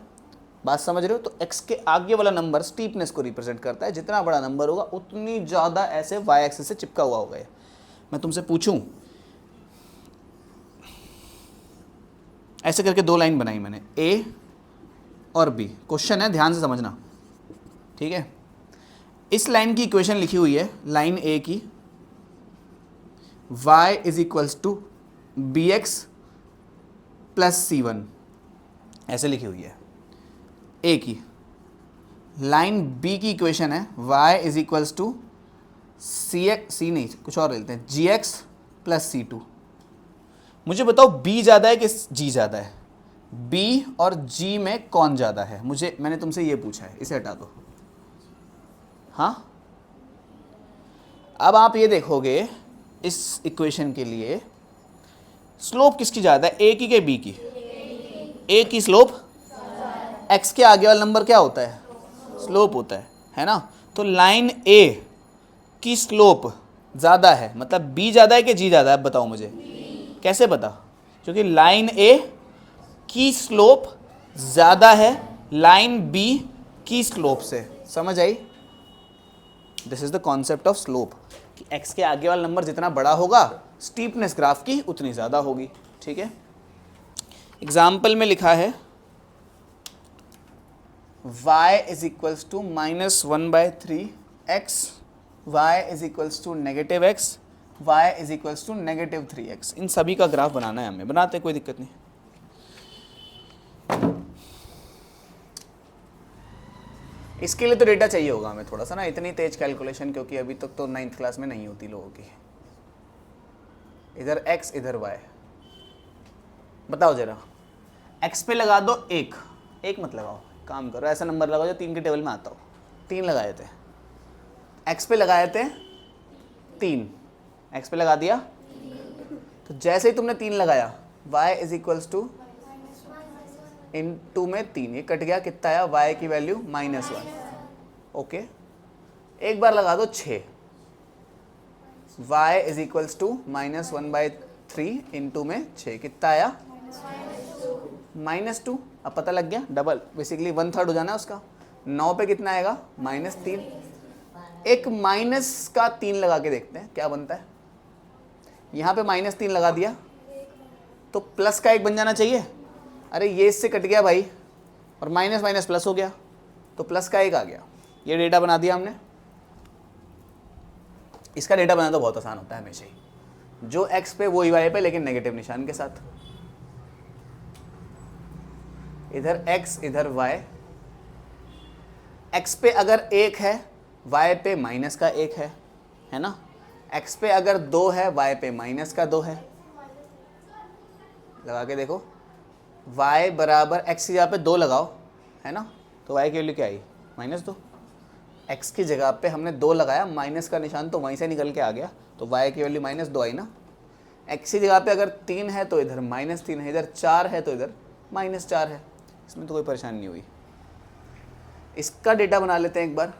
बात समझ रहे हो? तो x के आगे वाला नंबर स्टीपनेस को रिप्रेजेंट करता है, जितना बड़ा नंबर होगा उतनी ज़्यादा ऐसे y एक्सिस से चिपका हुआ होगा। मैं तुमसे पूछूं, ऐसे करके दो लाइन बनाई मैंने, a और b। क्वेश्चन है, ध्यान से समझना, ठीक है। इस लाइन की इक्वेशन लिखी हुई है, लाइन a की, y is equals to b x plus C1, ऐसे लिखी हुई है a की। लाइन b की इक्वेशन है y is equals to c नहीं, कुछ और लेते हैं, जी एक्स प्लस C2। मुझे बताओ b ज़्यादा है कि g ज़्यादा है? b और g में कौन ज़्यादा है? मैंने तुमसे ये पूछा है, इसे हटा दो। हाँ, अब आप ये देखोगे इस इक्वेशन के लिए स्लोप किसकी ज़्यादा है, a की के b की? a की स्लोप, x के आगे वाला नंबर क्या होता है? स्लोप होता है ना। तो लाइन a की स्लोप ज़्यादा है, मतलब b ज़्यादा है कि g ज़्यादा है? बताओ मुझे। कैसे पता? क्योंकि लाइन a की स्लोप ज़्यादा है लाइन b की स्लोप से। समझ आई? This is the concept of slope, कि x के आगे वाला नंबर जितना बड़ा होगा स्टीपनेस ग्राफ की उतनी ज़्यादा होगी। ठीक है, एग्जाम्पल में लिखा है y is equals to -1/3x, y is equals to -x, y is equals to -3x। इन सभी का ग्राफ बनाना है हमें, बनाते कोई दिक्कत नहीं। इसके लिए तो डेटा चाहिए होगा हमें थोड़ा सा ना, इतनी तेज कैलकुलेशन क्योंकि अभी तक तो 9th क्लास में नहीं होती लोगों की। इधर x इधर y, बताओ जरा, x पे लगा दो एक मत लगाओ, काम करो ऐसा नंबर लगाओ जो 3 के टेबल में आता हो। 3 लगाए थे, x पे लगाए थे 3, x पे लगा दिया, तो जैसे ही तुमने 3 लगाया y इज इक्वल्स टू इन 2 में 3, ये कट गया, कितना आया y की वैल्यू -1। ओके, एक बार लगा दो 6, y इज इक्वल्स टू -1/3 इन 2 में 6, कितना आया -2। अब पता लग गया, डबल बेसिकली 1/3 हो जाना है उसका। 9 पे कितना आएगा? -3। एक माइनस का 3 लगा के देखते हैं क्या बनता है। यहाँ पे -3 लगा दिया तो प्लस का 1 बन जाना चाहिए। अरे ये इससे कट गया भाई, और माइनस माइनस प्लस हो गया, तो प्लस का 1 आ गया। ये डेटा बना दिया हमने। इसका डेटा बनाना तो बहुत आसान होता है हमेशा ही, जो x पे वो y पे, लेकिन नेगेटिव निशान के साथ। इधर x इधर y, x पे अगर 1 है y पे माइनस का 1 है ना। x पे अगर 2 है y पे माइनस का 2 है। लगा के देखो, y बराबर x की जगह पे 2 लगाओ, है ना, तो y की वैल्यू क्या आई? -2। x की जगह पे हमने 2 लगाया, माइनस का निशान तो वहीं से निकल के आ गया, तो y की वैल्यू -2 आई ना। x की जगह पे अगर 3 है तो इधर -3 है, इधर 4 है तो इधर -4 है। इसमें तो कोई परेशानी नहीं हुई। इसका डेटा बना लेते हैं एक बार।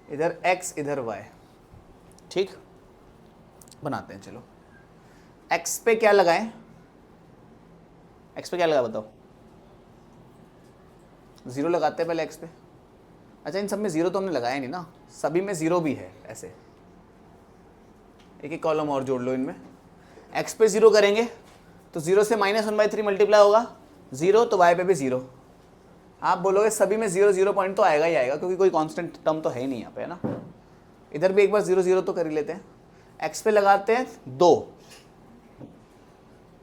इधर x इधर y, ठीक, बनाते हैं। चलो, x पे क्या लगाएं? x पे क्या लगा बताओ? 0 लगाते हैं पहले x पे। अच्छा, इन सब में 0 तो हमने लगाया नहीं ना, सभी में 0 भी है। ऐसे एक कॉलम और जोड़ लो इनमें। x पे 0 करेंगे तो 0 से -1/3 मल्टीप्लाई होगा 0, तो y पे भी 0, आप बोलोगे सभी में 0 0 पॉइंट तो आएगा ही आएगा, क्योंकि कोई कांस्टेंट टर्म तो है ही नहीं यहाँ पे, है ना। इधर भी एक बार 0 0 तो कर ही लेते हैं। x पे लगाते हैं 2,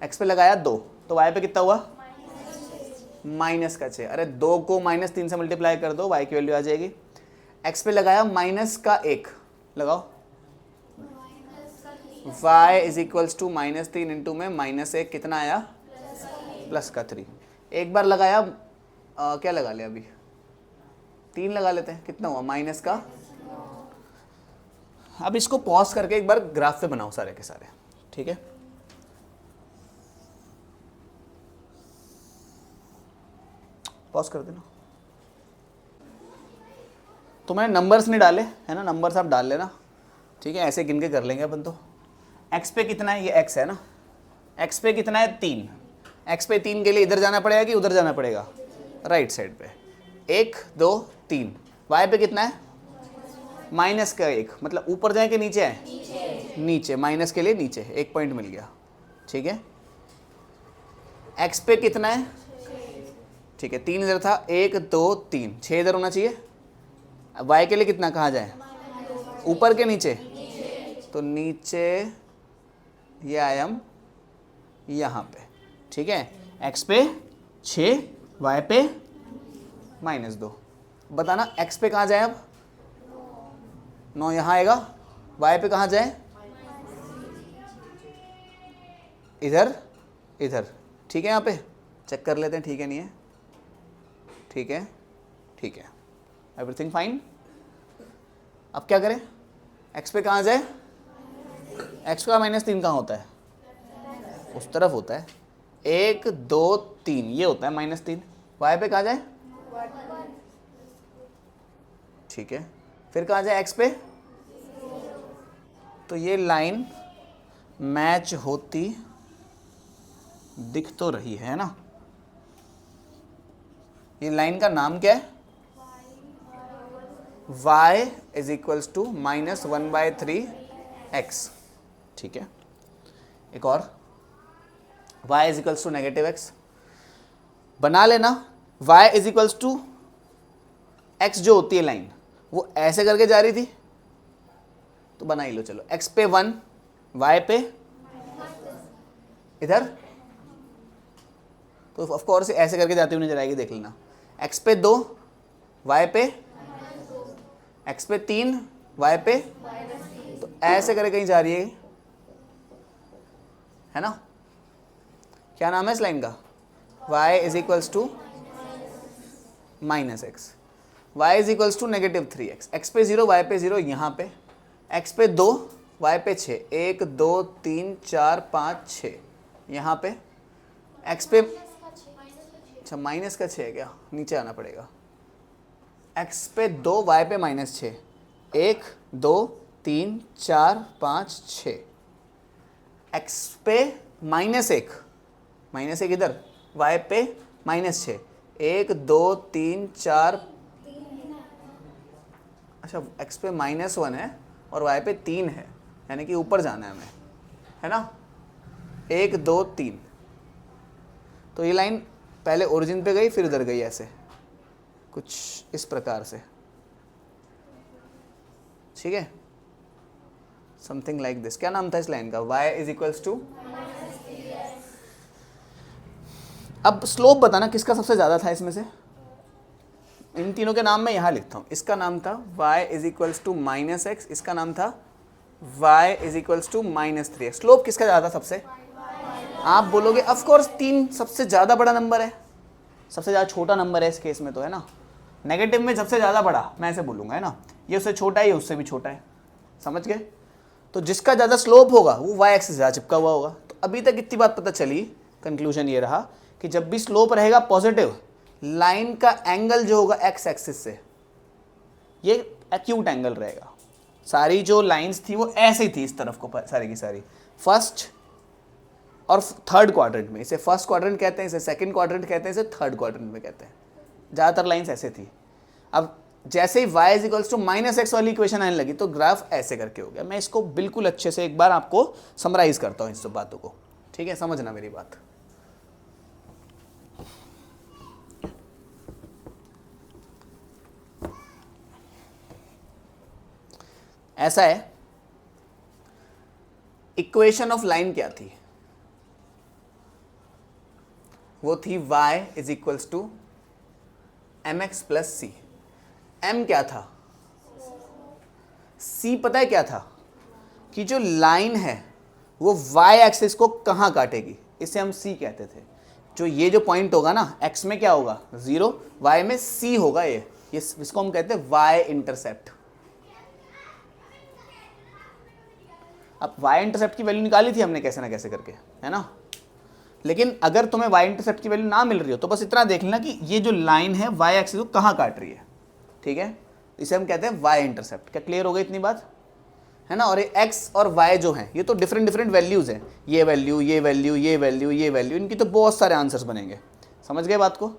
x पे लगाया 2, तो y पे कितना हुआ -6। अरे 2 को -3 से मल्टीप्लाई कर दो, y की वैल्यू आ जाएगी। x पे लगाया -1, लगाओ, y is equals to -3 into में -1 कितना आया +3। एक बार लगाया क्या लगा लिया अभी, 3 लगा लेते हैं, कितना हुआ -का। अब इसको पॉज करके एक बार ग्राफ पे बनाओ सारे के सारे, ठीक है। पॉज कर देना। तो मैंने नंबर्स नहीं डाले, है ना, नंबर्स आप डाल लेना, ठीक है, ऐसे गिन के कर लेंगे अपन। तो x पे कितना है, ये x है ना, x पे कितना है 3, x पे 3 के लिए इधर जाना पड़ेगा कि उधर जाना पड़ेगा, राइट साइड पे 1 2 3। y पे कितना है -1, मतलब ऊपर जाए कि नीचे है, नीचे, माइनस के लिए नीचे, 1 पॉइंट मिल गया, ठीक है। x पे कितना है, ठीक है, 3 इधर था, 1 2 3, 6 इधर होना चाहिए। अब y के लिए कितना, कहाँ जाए, ऊपर के नीचे, तो नीचे ये आया हम यहाँ पे, ठीक है। x पे 6, y पे -2। बताना x पे कहाँ जाए, अब 9 यहाँ आएगा, y पे कहाँ जाए, इधर इधर, ठीक है। यहाँ पे चेक कर लेते हैं, ठीक है नहीं है, ठीक है, ठीक है, एवरीथिंग फाइन। अब क्या करें, x पे कहाँ जाए, x का -3 कहाँ होता है, उस तरफ होता है, 1 2 3 ये होता है -3। y पे कहाँ जाए, ठीक है, फिर कहाँ जाए x पे। तो ये लाइन मैच होती दिख तो रही है ना, ये लाइन का नाम क्या है, y is equals to -1/3x, ठीक है। एक और y is equals to -x बना लेना। y is equals to x जो होती है लाइन, वो ऐसे करके जा रही थी, तो बना ही लो, चलो। x पे 1, y पे इधर, तो ऑफ कोर्स ऐसे करके जाती हुई नजर आएगी, देख लेना। x पे 2, y पे, x पे 3, y पे, तो ऐसे करके कहीं जा रही है ना। क्या नाम है इस लाइन का, y is equals to -x, y is equals to -3x। x पे 0, y पे 0, यहाँ पे x पे 2, y पे 6, 1 2 3 4 5 6, यहाँ पे x पे, अच्छा -6 है क्या, नीचे आना पड़ेगा। x पे 2, y पे -6, 1 2 3 4 5 6, x पे -1 इधर, y पे -6, 1 2 3 4, अच्छा x पे -1 है और y पे 3 है, यानी कि ऊपर जाना है हमें, है ना, 1 2 3। तो ये लाइन पहले ओरिजिन पे गई, फिर इधर गई, ऐसे कुछ इस प्रकार से, ठीक है, समथिंग लाइक दिस। क्या नाम था इस लाइन का, y इज इक्वल्स टू, अब स्लोप बताना किसका सबसे ज्यादा था इसमें से, इन तीनों के नाम मैं यहाँ लिखता हूँ। इसका नाम था y is equals to -x, इसका नाम था y is equals to -3x। Slope किसका ज़्यादा सबसे, आप बोलोगे ऑफ कोर्स 3 सबसे ज़्यादा बड़ा नंबर है, सबसे ज़्यादा छोटा नंबर है इस केस में, तो है ना, नेगेटिव में सबसे ज़्यादा बड़ा मैं ऐसे बोलूँगा, है ना, ये उससे छोटा है, ये उससे भी छोटा है, समझ गए। तो जिसका ज़्यादा स्लोप होगा वो y एक्सिस से ज़्यादा चिपका हुआ होगा। तो अभी तक इतनी बात पता चली, कंक्लूजन ये रहा कि जब भी स्लोप रहेगा पॉजिटिव, लाइन का एंगल जो होगा x एक्सिस से, ये एक्यूट एंगल रहेगा। सारी जो लाइंस थी वो ऐसे ही थी इस तरफ को, सारी की सारी, फर्स्ट और थर्ड क्वाड्रेंट में, इसे फर्स्ट क्वाड्रेंट कहते हैं, इसे सेकंड क्वाड्रेंट कहते हैं, इसे थर्ड क्वाड्रेंट में कहते हैं। ज़्यादातर लाइंस ऐसे थी। अब जैसे ही y is equals to -x वाली इक्वेशन आने लगी, तो ग्राफ ऐसे करके हो गया। मैं इसको बिल्कुल अच्छे से एक बार आपको समराइज करता हूँ इन सब बातों को, ठीक है, समझना मेरी बात। ऐसा है, इक्वेशन ऑफ लाइन क्या थी? वो थी y is equals to m x plus c. m क्या था? c पता है क्या था? कि जो लाइन है वो y एक्सिस को कहाँ काटेगी, इसे हम c कहते थे। जो ये जो पॉइंट होगा ना, x में क्या होगा 0, y में c होगा, ये इसको हम कहते हैं y इंटरसेप्ट। अब y इंटरसेप्ट की वैल्यू निकाली थी हमने कैसे ना कैसे करके, है ना। लेकिन अगर तुम्हें y इंटरसेप्ट की वैल्यू ना मिल रही हो तो बस इतना देख लेना कि ये जो लाइन है y एक्सिस को कहाँ काट रही है, ठीक है। इसे हम कहते हैं y इंटरसेप्ट। क्या क्लियर हो गई इतनी बात, है ना। और ये x और y जो हैं ये तो डिफरेंट वैल्यूज़ हैं, ये वैल्यू, ये वैल्यू, ये वैल्यू, ये वैल्यू, इनकी तो बहुत सारे आंसर्स बनेंगे। समझ गए बात को।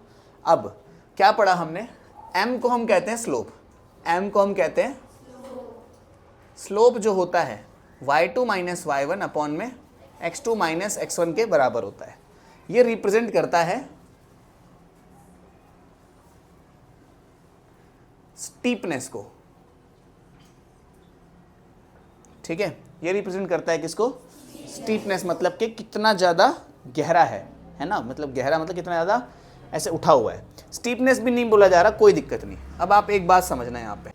अब क्या पढ़ा हमने, m को हम कहते हैं स्लोप। m को हम कहते हैं स्लोप, जो होता है y2 माइनस y1 अपॉन में x2 माइनस x1 के बराबर होता है। ये रिप्रेजेंट करता है स्टीपनेस को, ठीक है। ये रिप्रेजेंट करता है किसको? स्टीपनेस, मतलब कि कितना ज़्यादा गहरा है ना। मतलब गहरा मतलब कितना ज़्यादा ऐसे उठा हुआ है। स्टीपनेस भी नहीं बोला जा रहा, कोई दिक्कत नहीं। अब आप एक बात समझना यहाँ पे,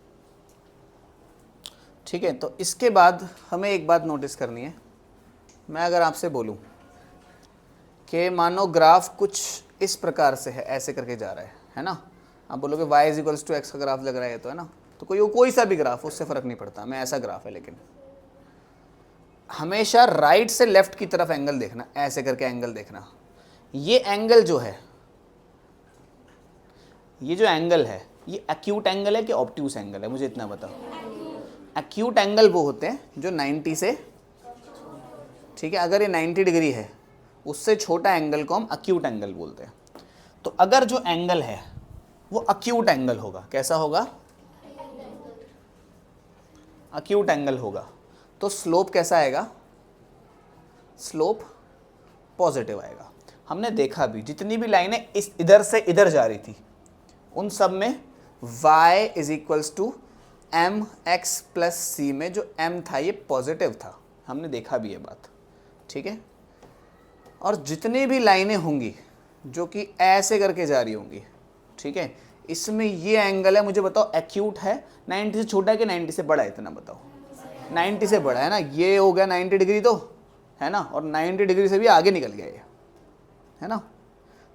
ठीक है। तो इसके बाद हमें एक बात नोटिस करनी है। मैं अगर आपसे बोलूँ कि मानो ग्राफ कुछ इस प्रकार से है, ऐसे करके जा रहा है ना। आप बोलोगे y is equals to x का ग्राफ लग रहा है, तो है ना। तो कोई सा भी ग्राफ, उससे फ़र्क नहीं पड़ता, मैं ऐसा ग्राफ है। लेकिन हमेशा राइट से लेफ्ट की तरफ एंगल देखना, ऐसे करके एंगल देखना। ये एंगल जो है, ये जो एंगल है, ये एक्यूट एंगल है कि ऑब्ट्यूस एंगल है, मुझे इतना बताओ। एक्यूट एंगल वो होते हैं जो 90 से, ठीक है, अगर ये 90 डिग्री है, उससे छोटा एंगल को हम एक्यूट एंगल बोलते हैं। तो अगर जो एंगल है वो एक्यूट एंगल होगा, कैसा होगा? एक्यूट एंगल होगा, तो स्लोप कैसा आएगा? स्लोप पॉजिटिव आएगा। हमने देखा भी, जितनी भी लाइनें इस इधर से इधर जा रही थी, उन सब में y is equals to m x plus c में जो m था ये पॉजिटिव था। हमने देखा भी ये बात, ठीक है। और जितनी भी लाइनें होंगी जो कि ऐसे करके जा रही होंगी, ठीक है, इसमें ये एंगल है, मुझे बताओ एक्यूट है, 90 से छोटा है कि 90 से बड़ा है, इतना बताओ। 90 से बड़ा है ना, ये हो गया 90 डिग्री तो, है ना। और 90 डिग्री से भी आगे निकल गया ये, है ना।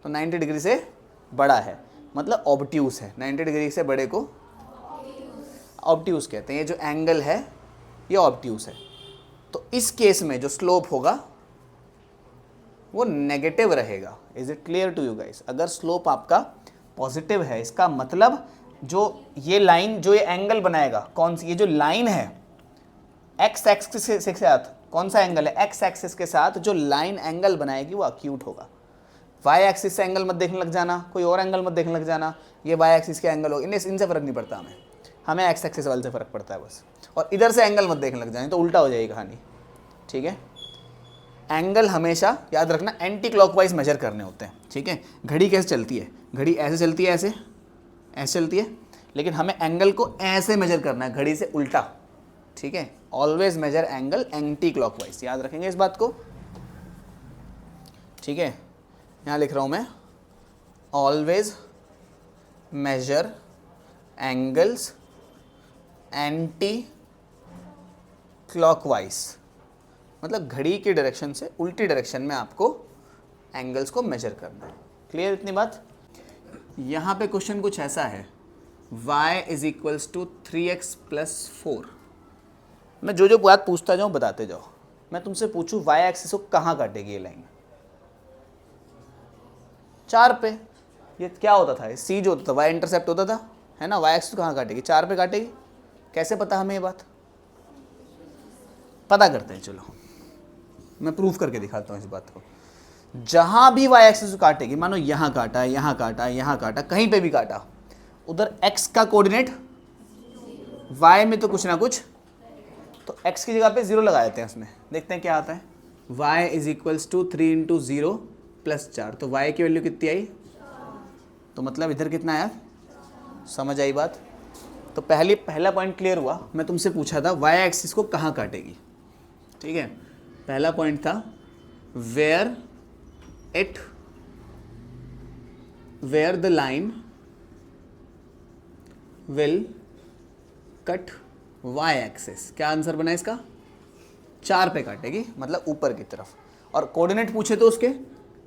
तो 90 डिग्री से बड़ा है, मतलब ऑब्ट्यूस है। 90 डिग्री से बड़े को ऑब्ट्यूस कहते हैं। ये जो एंगल है ये ऑब्ट्यूस है। तो इस केस में जो स्लोप होगा वो नेगेटिव रहेगा। Is it clear to you guys? अगर स्लोप आपका पॉजिटिव है, इसका मतलब जो ये लाइन, जो ये एंगल बनाएगा, कौन सी, ये जो लाइन है एक्स एक्सिस के साथ, कौन सा एंगल है? एक्स एक्सिस के साथ जो लाइन एंगल बनाएगी वो एक्यूट होगा। वाई एक्सिस से एंगल मत देखने लग जाना, कोई और एंगल मत देखने लग जाना, ये वाई एक्सिस के एंगल हो, इनसे फ़र्क नहीं पड़ता हमें एक्स एक्सिस वाले से फ़र्क पड़ता है बस। और इधर से एंगल मत देखने लग जाए तो उल्टा हो जाएगी कहानी, ठीक है। एंगल हमेशा याद रखना एंटी क्लॉकवाइज मेजर करने होते हैं, ठीक है। घड़ी कैसे चलती है? घड़ी ऐसे चलती है, ऐसे चलती है, लेकिन हमें एंगल को ऐसे मेजर करना है, घड़ी से उल्टा, ठीक है। Always major angle anti clockwise, याद रखेंगे इस बात को, ठीक है। यहाँ लिख रहा हूँ मैं, always major angles anti clockwise, मतलब घड़ी की डायरेक्शन से उल्टी डायरेक्शन में आपको एंगल्स को मेजर करना है। क्लियर इतनी बात? यहाँ पे क्वेश्चन कुछ ऐसा है, y is equals to 3x plus 4। मैं जो बात पूछता जाऊँ बताते जाओ। मैं तुमसे पूछूँ y एक्सिस को कहाँ काटेगी ये लाइन? 4 पे। ये क्या होता था? c जो होता था y इंटरसेप्ट होता था, है ना। y एक्सिस कहाँ काटेगी? 4 पे काटेगी। कैसे पता हमें ये बात? पता करते हैं, चलो मैं प्रूफ करके दिखाता हूँ इस बात को। जहाँ भी y एक्सिस काटेगी, मानो यहाँ काटा, यहाँ काटा, यहाँ काटा, कहीं पे भी काटा, उधर x का कोऑर्डिनेट y में तो कुछ ना कुछ, तो x की जगह पे 0 लगा देते हैं उसमें, देखते हैं क्या आता है। y is equals to 3 into 0 plus 4, तो y की वैल्यू कितनी आई? तो मतलब इधर कितना आया? समझ आई बात? तो पहला पॉइंट क्लियर हुआ। मैं तुमसे पूछा था वाई एक्सिस को कहाँ काटेगी, ठीक है। पहला पॉइंट था where the line will cut y axis. क्या आंसर बना इसका? 4 पे काटेगी, मतलब ऊपर की तरफ। और कोऑर्डिनेट पूछे तो उसके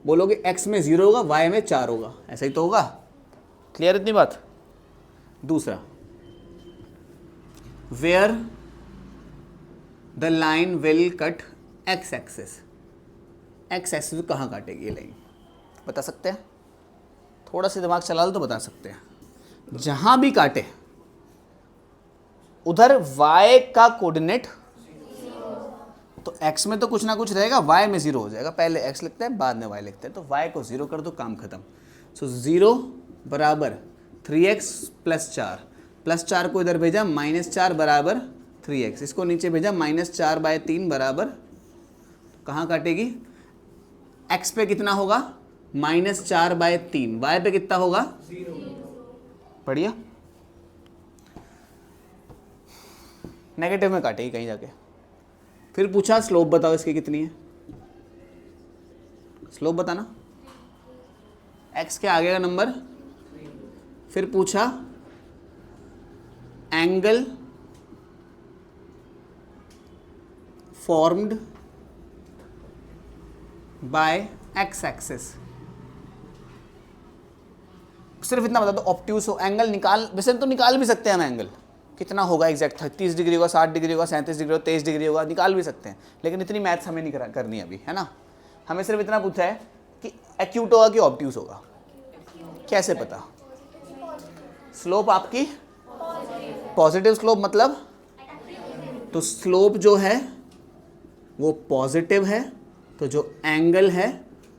बोलोगे x में 0 होगा, y में 4 होगा, ऐसा ही तो होगा। क्लियर इतनी बात? दूसरा, where the line will cut x axis. x axis कहाँ काटेगी ये लाइन, बता सकते हैं? थोड़ा सा दिमाग चला लो तो बता सकते हैं। जहां भी काटे उधर y का कोऑर्डिनेट, तो x में तो कुछ ना कुछ रहेगा, y में 0 हो जाएगा। पहले x लिखते हैं, बाद में y लिखते हैं, तो y को 0 कर दो, काम खत्म। सो 0 बराबर 3x प्लस 4, प्लस 4 को इधर भेजा, -4 बराबर 3x, इसको नीचे भेजा, -4/3 बराबर, कहाँ काटेगी? x पे कितना होगा? -4/3, y पे कितना होगा? 0। बढ़िया, नेगेटिव में काटेगी कहीं जाके। फिर पूछा स्लोप बताओ इसकी कितनी है, स्लोप बताना, x के आगे का नंबर। फिर पूछा angle formed by x axis. सिर्फ इतना बता दो, ऑब्ट्यूस हो, एंगल निकाल, वैसे तो निकाल भी सकते हैं हम एंगल, कितना होगा एग्जैक्ट, 30 डिग्री होगा, 60 डिग्री होगा, 37 डिग्री होगा, 23 डिग्री होगा, निकाल भी सकते हैं, लेकिन इतनी मैथ्स हमें नहीं करनी अभी, है ना। हमें सिर्फ इतना पूछा है कि एक्यूट होगा कि ऑब्ट्यूस होगा, कैसे पता? स्लोप आपकी पॉजिटिव स्लोप, मतलब तो स्लोप जो है वो पॉजिटिव है, तो जो एंगल है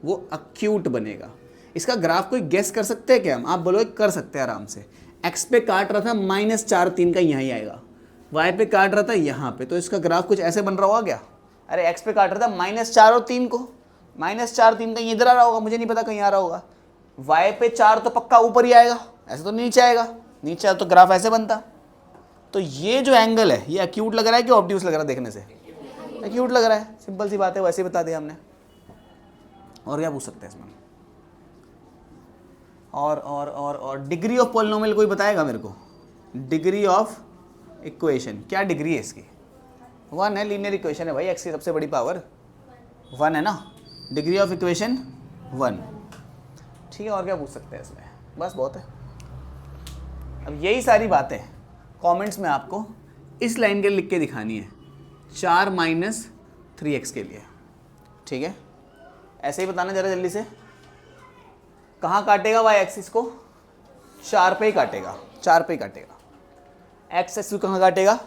वो एक्यूट बनेगा। इसका ग्राफ कोई गेस कर सकते हैं क्या हम? आप बोलोगे कर सकते हैं आराम से। x पे काट रहा था -4 3 का यहीं आएगा, y पे काट रहा था यहाँ पे, तो इसका ग्राफ कुछ ऐसे बन रहा होगा क्या? अरे x पे काट रहा था -4 और 3 को, -4 3 का इधर आ रहा होगा, मुझे नहीं पता कहीं आ रहा होगा। y पे 4 तो पक्का ऊपर ही आएगा, ऐसे तो नीचे आएगा, नीचे तो ग्राफ ऐसे बनता। तो ये जो एंगल है ये एक्यूट लग रहा है कि ऑब्ट्यूस लग रहा है? देखने से एक्यूट लग रहा है, सिंपल सी बात है, वैसे ही बता दिया हमने। और क्या पूछ सकते हैं इसमें? और डिग्री ऑफ पॉलिनोमियल कोई बताएगा मेरे को? डिग्री ऑफ इक्वेशन, क्या डिग्री है इसकी? 1 है, लीनियर इक्वेशन है भाई, एक्स की सबसे बड़ी पावर 1 है ना, डिग्री ऑफ इक्वेशन 1। ठीक है, और क्या पूछ सकते हैं इसमें? बस बहुत है। अब यही सारी बातें कमेंट्स में आपको इस लाइन के लिख के दिखानी है, 4 - 3x के लिए, ठीक है। ऐसे ही बताना जरा जल्दी से। कहाँ काटेगा y एक्सिस को? 4 पे ही काटेगा, 4 पे ही काटेगा। x एक्सिस कहाँ काटेगा?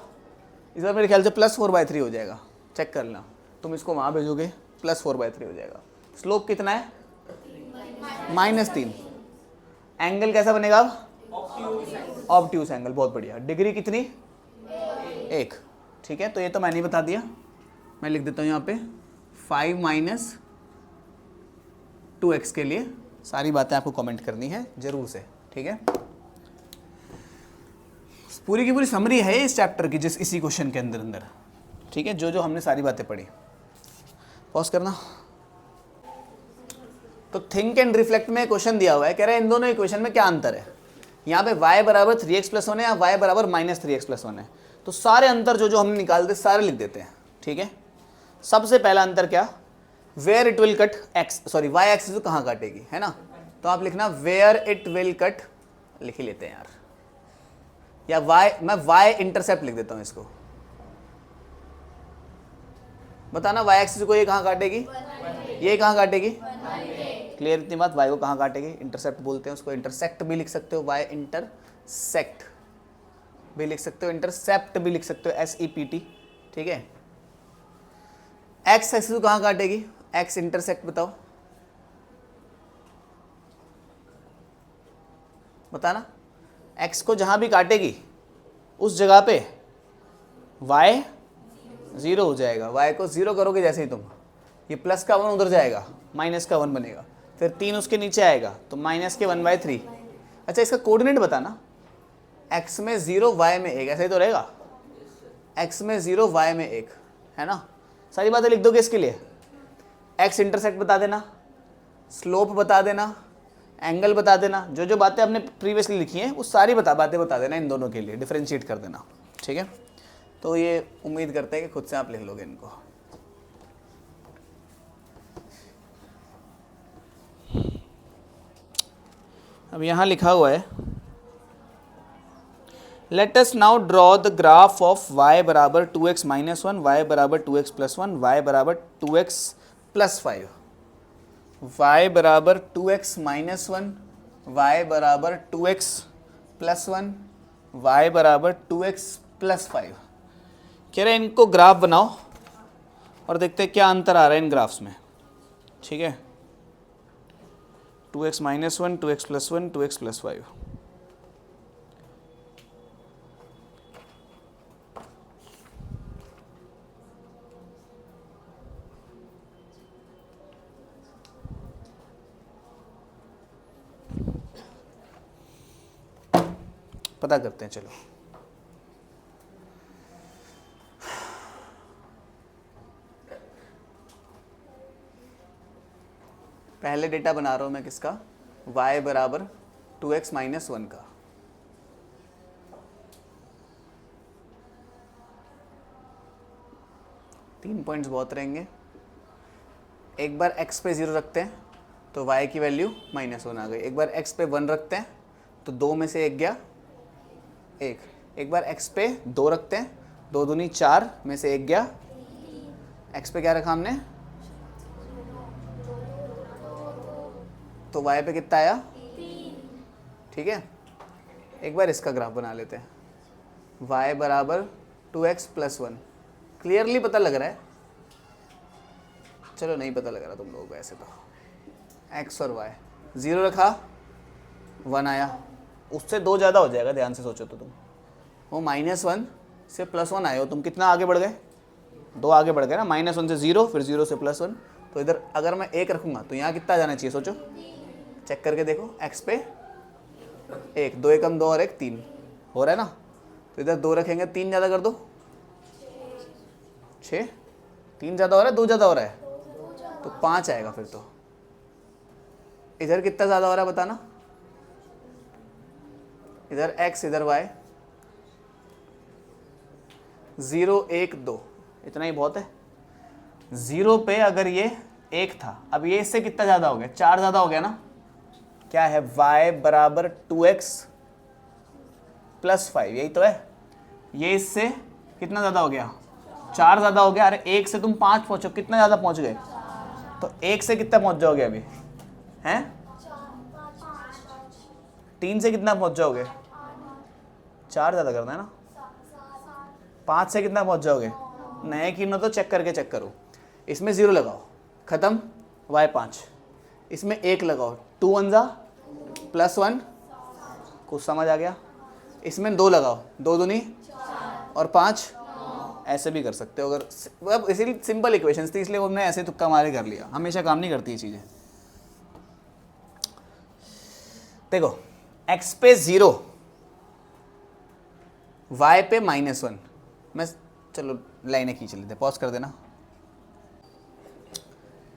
इस बार मेरे ख्याल से +4/3 हो जाएगा, चेक कर लेना। तुम इसको वहाँ भेजोगे, +4/3 हो जाएगा। स्लोप कितना है? -3। एंगल कैसा बनेगा? ऑब्ट्यूस एंगल, बहुत बढ़िया। डिग्री कितनी? 1। ठीक है, तो ये तो मैंने बता दिया, मैं लिख देता हूँ यहाँ पे 5 - 2x के लिए। सारी बातें आपको कमेंट करनी है जरूर से, ठीक है। पूरी की पूरी समरी है इस चैप्टर की, जिस इसी क्वेश्चन के अंदर, ठीक है, जो जो हमने सारी बातें पढ़ी। पॉज करना। तो थिंक एंड रिफ्लेक्ट में क्वेश्चन दिया हुआ है, कह रहे हैं इन दोनों इक्वेशन में क्या अंतर है। यहाँ पे y बराबर 3x + 1 है या y बराबर -3x + 1 है। तो सारे अंतर जो जो हमने निकालते सारे लिख देते हैं, ठीक है। सबसे पहला अंतर क्या? Where it will cut y axis कहाँ काटेगी, है ना। तो आप लिखना वेयर इट विल कट, लिख ही लेते हैं यार, या मैं y इंटरसेप्ट लिख देता हूँ इसको। बताना y एक्सिस को ये कहाँ काटेगी, ये कहाँ काटेगी? क्लियर इतनी बात? y को कहाँ काटेगी? इंटरसेप्ट बोलते हैं उसको, इंटरसेक्ट भी लिख सकते हो, y इंटरसेक्ट भी लिख सकते हो, इंटरसेप्ट भी लिख सकते हो, SEPT, ठीक है। x एक्सिस को कहाँ काटेगी? x इंटरसेक्ट बताओ, बताना। x को जहाँ भी काटेगी उस जगह पे y 0 हो जाएगा। y को 0 करोगे जैसे ही तुम, ये प्लस का 1 उधर जाएगा, माइनस का 1 बनेगा, फिर 3 उसके नीचे आएगा तो -1/3। अच्छा, इसका कोऑर्डिनेट बताना, x में 0 y में 1, ऐसा ही तो रहेगा, x में 0 y में 1, है ना। सारी बातें लिख दोगे इसके लिए, x इंटरसेक्ट बता देना, स्लोप बता देना, एंगल बता देना, जो जो बातें आपने प्रीवियसली लिखी हैं वो सारी बातें बता देना इन दोनों के लिए, डिफरेंशिएट कर देना, ठीक है। तो ये उम्मीद करते हैं कि खुद से आप लिख लोगे इनको। अब यहाँ लिखा हुआ है, let us now draw the graph of y बराबर 2x माइनस 1, y बराबर 2x प्लस 1, y बराबर 2x प्लस 5, y बराबर 2x माइनस 1, y बराबर 2x प्लस 1, y बराबर 2x प्लस 5। कह रहे हैं इनको ग्राफ बनाओ और देखते हैं क्या अंतर आ रहा है इन ग्राफ्स में, ठीक है। 2x minus 1, 2x plus 1, 2x plus 5। पता करते हैं, चलो। पहले डेटा बना रहा हूं मैं किसका, y बराबर 2x माइनस 1 का। तीन पॉइंट्स बहुत रहेंगे। एक बार x पे 0 रखते हैं तो y की वैल्यू -1 आ गई। एक बार x पे 1 रखते हैं तो 2 में से 1 गया 1। एक बार x पे 2 रखते हैं, 2 दूनी 4 में से 1 गया, x पे क्या रखा हमने, तो y पे कितना आया, ठीक है। एक बार इसका ग्राफ बना लेते हैं, y बराबर 2x प्लस 1। क्लियरली पता लग रहा है, चलो नहीं पता लग रहा तुम लोगों को ऐसे तो, x और y 0 रखा 1 आया, उससे 2 ज़्यादा हो जाएगा, ध्यान से सोचो तो तुम, वो -1 से +1 आए हो, तुम कितना आगे बढ़ गए, 2 आगे बढ़ गए ना, -1 से 0, फिर 0 से +1। तो इधर अगर मैं 1 रखूँगा तो यहाँ कितना जाना चाहिए, सोचो, चेक करके देखो, x पे 1, 2 एकम 2 और 1 3 हो रहा है ना। तो इधर 2 रखेंगे, 3 ज़्यादा कर दो, 6, 3 ज़्यादा हो रहा है, 2 ज़्यादा हो रहा है, तो 5 आएगा फिर तो। इधर कितना ज़्यादा हो रहा है बताना, इधर x इधर y, 0 1 2, इतना ही बहुत है। 0 पे अगर ये 1 था, अब ये इससे कितना ज़्यादा हो गया, 4 ज़्यादा हो गया ना। क्या है, y बराबर 2x प्लस 5, यही तो है। ये इससे कितना ज़्यादा हो गया, 4 ज़्यादा हो गया। अरे 1 से तुम 5 पहुँचो, कितना ज़्यादा पहुँच गए, तो 1 से कितना पहुँच जाओगे अभी, हैं 3 से कितना पहुँच जाओगे, 4 ज़्यादा करना है ना, 5 से कितना पहुँच जाओगे, नए की न तो चेक करके चेक करो। इसमें 0 लगाओ, ख़त्म, y 5, इसमें 1 लगाओ, 2 1 जा +1, कुछ समझ आ गया। इसमें 2 लगाओ, 2 दूनी और 5, ऐसे भी कर सकते हो अगर, अब इसीलिए सिंपल इक्वेशंस थी इसलिए हमने ऐसे तुक्का मारे कर लिया, हमेशा काम नहीं करती ये चीज़ें। देखो x पे 0, y पे -1, मैं चलो लाइनें खींच लेते, पॉज कर देना।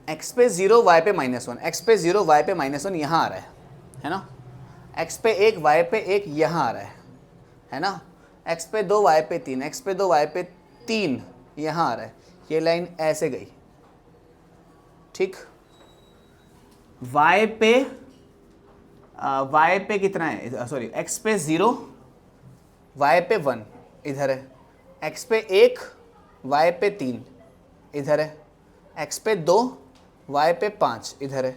x पे 0, y पे -1, x पे 0, y पे -1 यहाँ आ रहा है ना। x पे 1, y पे 1 यहाँ आ रहा है ना। x पे 2, y पे 3, x पे 2, y पे 3 यहाँ आ रहा है। ये लाइन ऐसे गई, ठीक। y पे कितना है, सॉरी, x पे 0, y पे 1 इधर है, x पे 1, y पे 3 इधर है, x पे 2, y पे 5 इधर है।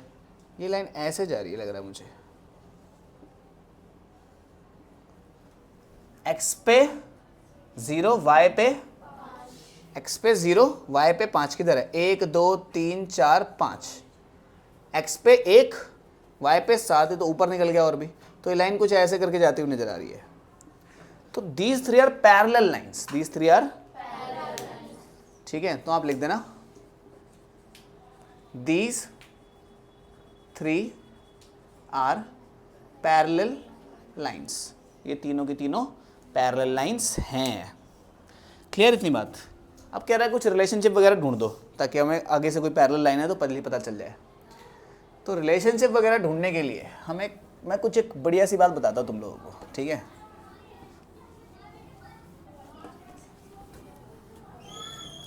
ये लाइन ऐसे जा रही है लग रहा है मुझे। x पे 0, y पे, x पे 0, y पे 5 किधर है, 1 2 3 4 5, x पे 1, y पे 7 है तो ऊपर निकल गया और भी, तो ये लाइन कुछ ऐसे करके जाती हुई नजर आ रही है। तो these 3 are parallel lines, these 3 are, ठीक है, तो आप लिख देना these 3 are parallel lines, ये तीनों की तीनों पैरेलल लाइंस हैं। क्लियर इतनी बात? अब कह रहा है कुछ रिलेशनशिप वगैरह ढूंढ दो ताकि हमें आगे से कोई पैरेलल लाइन है तो पता चल जाए। तो रिलेशनशिप वगैरह ढूंढने के लिए मैं कुछ एक बढ़िया सी बात बताता हूँ तुम लोगों को, ठीक है?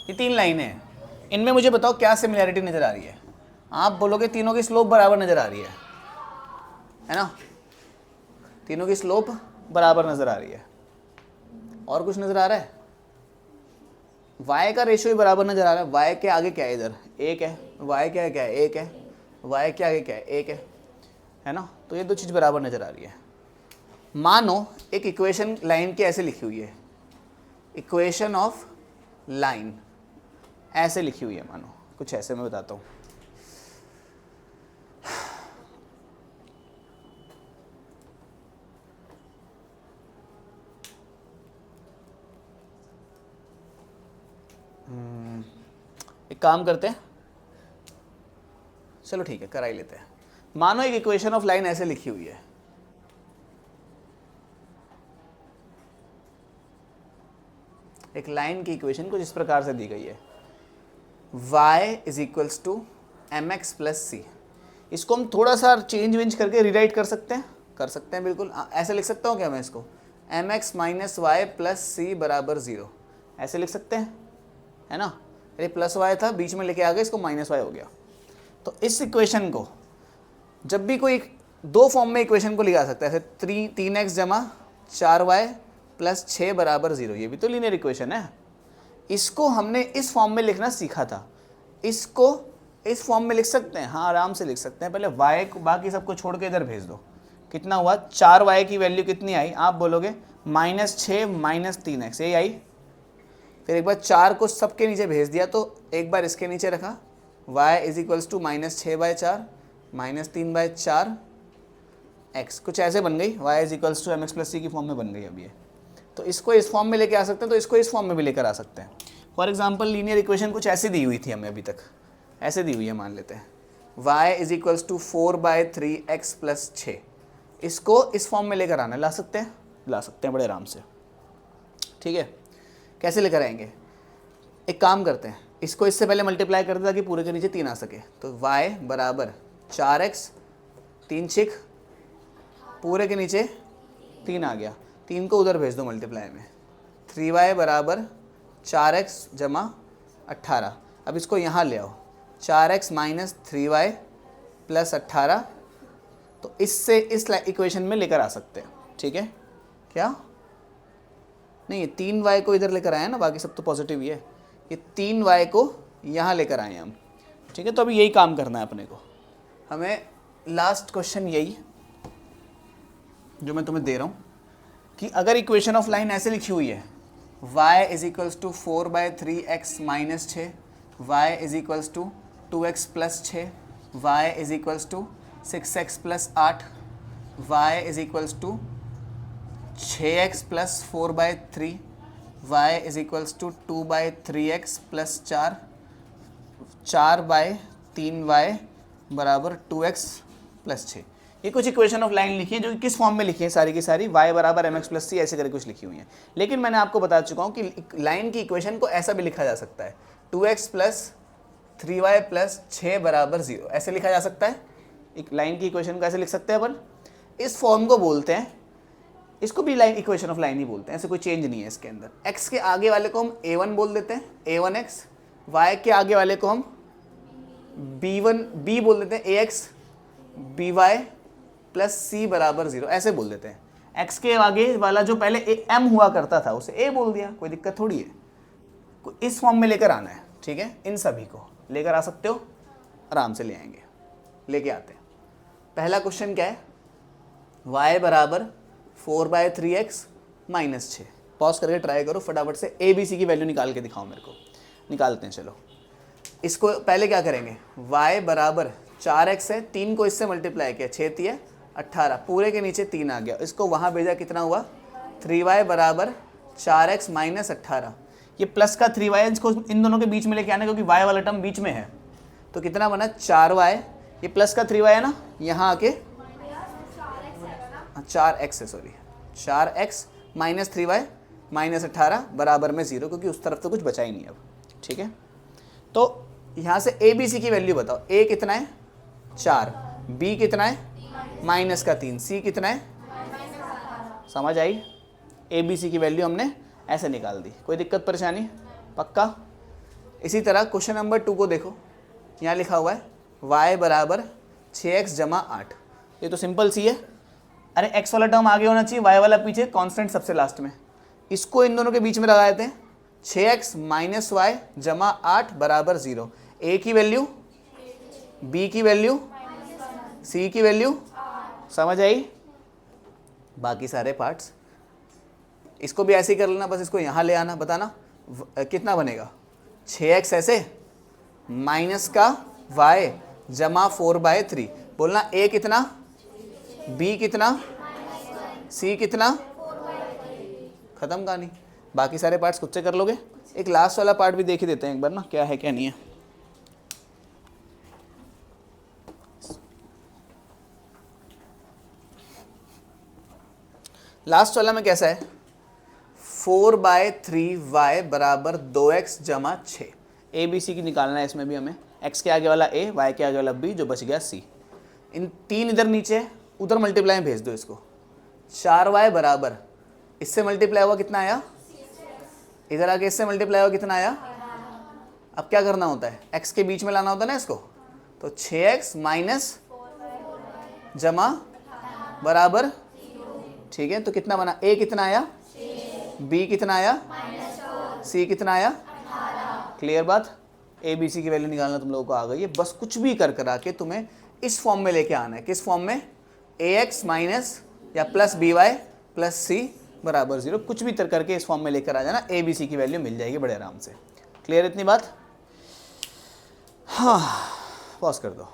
ये 3 लाइनें हैं, इनमें मुझे बताओ क्या सिमिलैरिटी नज़र आ रही है? आप बोलोगे तीनों की स्लोप बराबर नज़र आ रही है ना? तीनों की स्लोप बराबर नज़र आ रही है। और कुछ नज़र आ रहा है? y का रेशियो ही बराबर नज़र आ रहा है। y के आगे क्या है? इधर 1 है। y क्या है? 1 है। y के आगे क्या है? 1 है ना? तो ये 2 चीज़ बराबर नज़र आ रही है। मानो एक इक्वेशन लाइन की ऐसे लिखी हुई है, इक्वेशन ऑफ लाइन ऐसे लिखी हुई है, मानो कुछ ऐसे मैं बताता हूँ। एक काम करते हैं, चलो ठीक है करा ही लेते हैं। मानो एक इक्वेशन ऑफ लाइन ऐसे लिखी हुई है, एक लाइन की इक्वेशन कुछ इस प्रकार से दी गई है, y is equals to m x plus c. इसको हम थोड़ा सा चेंज वेंज करके रीराइट कर सकते हैं बिल्कुल। ऐसे लिख सकता हूँ क्या मैं इसको? M x minus y plus c बराबर 0, ऐसे लिख सकते हैं, है ना? ये प्लस वाई था, बीच में लेके आ गए, इसको माइनस वाई हो गया। तो इस इक्वेशन को जब भी कोई 2 फॉर्म में इक्वेशन को लिखा सकता है, ऐसे 3x जमा 4y प्लस 6 बराबर 0, ये भी तो लीनियर इक्वेशन है। इसको हमने इस फॉर्म में लिखना सीखा था, इसको इस फॉर्म में लिख सकते हैं, हाँ आराम से लिख सकते हैं। पहले y को बाकी सबको छोड़ के इधर भेज दो, कितना हुआ? 4y की वैल्यू कितनी आई? आप बोलोगे -6 - 3x, यही आई। फिर एक बार 4 को सबके नीचे भेज दिया, तो एक बार इसके नीचे रखा, y is equals to -6/4 -3/4 x, कुछ ऐसे बन गई। y is equals to m x plus c की फॉर्म में बन गई अब ये। तो इसको इस फॉर्म में लेके आ सकते हैं, तो इसको इस फॉर्म में भी लेकर आ सकते हैं। फॉर एग्जाम्पल लीनियर इक्वेशन कुछ ऐसी दी हुई थी हमें, अभी तक ऐसे दी हुई है, मान लेते हैं y is equals to 4/3x plus 6, इसको इस फॉर्म में लेकर आना, ला सकते हैं बड़े आराम से, ठीक है? कैसे लेकर आएंगे? एक काम करते हैं, इसको इससे पहले मल्टीप्लाई कर दे ताकि पूरे के नीचे 3 आ सके। तो y बराबर 4x, 3 6 पूरे के नीचे 3 आ गया, 3 को उधर भेज दो मल्टीप्लाई में, 3y बराबर 4x जमा 18। अब इसको यहाँ ले आओ, 4x माइनस 3y प्लस 18, तो इससे इस इक्वेशन में लेकर आ सकते हैं, ठीक है? क्या नहीं, ये 3y को इधर लेकर आए ना, बाकी सब तो पॉजिटिव ही है, ये 3y को यहाँ लेकर आए हम, ठीक है? तो अभी यही काम करना है अपने को। हमें लास्ट क्वेश्चन यही जो मैं तुम्हें दे रहा हूँ कि अगर इक्वेशन ऑफ लाइन ऐसे लिखी हुई है, y is equals to 4/3x minus 6, y is equals to 2x plus 6, y is equals to 6x plus 8, y is equals to 6x plus 4/3, y is equals to 2/3x plus 4, 4/3y बराबर 2x plus 6। ये कुछ equation of line लिखी है जो कि किस form में लिखी है? सारी की सारी y बराबर एम एक्स प्लस सी ऐसे करके कुछ लिखी हुई है। लेकिन मैंने आपको बता चुका हूँ कि लाइन की इक्वेशन को ऐसा भी लिखा जा सकता है, 2x प्लस 3y प्लस 6 बराबर 0, ऐसे लिखा जा सकता है। एक लाइन की इक्वेशन को ऐसे लिख सकते हैं अपन, इस फॉर्म को बोलते हैं, इसको भी लाइन इक्वेशन ऑफ लाइन ही बोलते हैं, ऐसे कोई चेंज नहीं है इसके अंदर। x के आगे वाले को हम a1 बोल देते हैं, a1x, y के आगे वाले को हम b बोल देते हैं, ax, by प्लस सी बराबर 0, ऐसे बोल देते हैं। x के आगे वाला जो पहले m हुआ करता था उसे a बोल दिया, कोई दिक्कत थोड़ी है। इस फॉर्म में लेकर आना है, ठीक है? इन सभी को लेकर आ सकते हो, आराम से ले आएंगे, लेके आते हैं। पहला क्वेश्चन क्या है? y बराबर 4/3x माइनस 6। पॉज करके ट्राई करो फटाफट से, a b c की वैल्यू निकाल के दिखाओ मेरे को। निकालते हैं, चलो। इसको पहले क्या करेंगे? y बराबर 4x है, 3 को इससे मल्टीप्लाई किया, 6 3 18, पूरे के नीचे 3 आ गया, इसको वहाँ भेजा, कितना हुआ? 3y बराबर 4x माइनस 18। ये प्लस का 3y है, इसको इन दोनों के बीच में लेके आना क्योंकि y वाला टर्म बीच में है, तो कितना बना? 4y, ये प्लस का 3y है ना, यहाँ आके 4x है, sorry 4x minus 3y minus 18 बराबर में 0, क्योंकि उस तरफ तो कुछ बचा ही नहीं अब। ठीक है, तो यहाँ से ए बी सी की वैल्यू बताओ। ए कितना है 4, बी कितना है माइनस का 3, सी कितना है, समझ आई। ए बी सी की वैल्यू हमने ऐसे निकाल दी, कोई दिक्कत परेशानी, पक्का। इसी तरह क्वेश्चन नंबर 2 को देखो, यहाँ लिखा हुआ है y बराबर 6x जमा 8। ये तो सिंपल सी है, अरे x वाला टर्म आगे होना चाहिए, y वाला पीछे, कांस्टेंट सबसे लास्ट में। इसको इन दोनों के बीच में लगा देते हैं, 6x माइनस वाई जमा 8 बराबर 0। a की वैल्यू, b की वैल्यू, c की वैल्यू, समझ आई। बाकी सारे पार्ट्स इसको भी ऐसे ही कर लेना, बस इसको यहाँ ले आना, बताना कितना बनेगा। 6x ऐसे माइनस का y जमा 4/3, बोलना a कितना, b कितना, c कितना, खत्म कहानी। बाकी सारे पार्ट्स खुद से कर लोगे। एक लास्ट वाला पार्ट भी देख ही देते हैं एक बार ना, क्या है क्या नहीं है। लास्ट वाला में कैसा है, 4/3y बराबर 2x जमा 6। ए बी सी की निकालना है इसमें भी हमें, x के आगे वाला a, y के आगे वाला b, जो बच गया c। इन 3 इधर नीचे, उधर मल्टीप्लाई भेज दो इसको। 4y बराबर, इससे मल्टीप्लाई हुआ कितना आया, इधर आके इससे मल्टीप्लाई हुआ कितना आया। अब क्या करना होता है, x के बीच में लाना होता है ना इसको, तो 6x माइनस जमा बराबर, ठीक है। तो कितना बना, a कितना आया, b कितना आया, c कितना आया, क्लियर बात। ए बी सी की वैल्यू निकालना तुम लोगों को आ गई है। बस कुछ भी कर करा के तुम्हें इस फॉर्म में लेके आना है। किस फॉर्म में, ax माइनस या प्लस by प्लस सी बराबर 0, कुछ भी तर करके इस फॉर्म में लेकर आ जाना, ए बी सी की वैल्यू मिल जाएगी बड़े आराम से। क्लियर इतनी बात, हाँ, पॉज कर दो।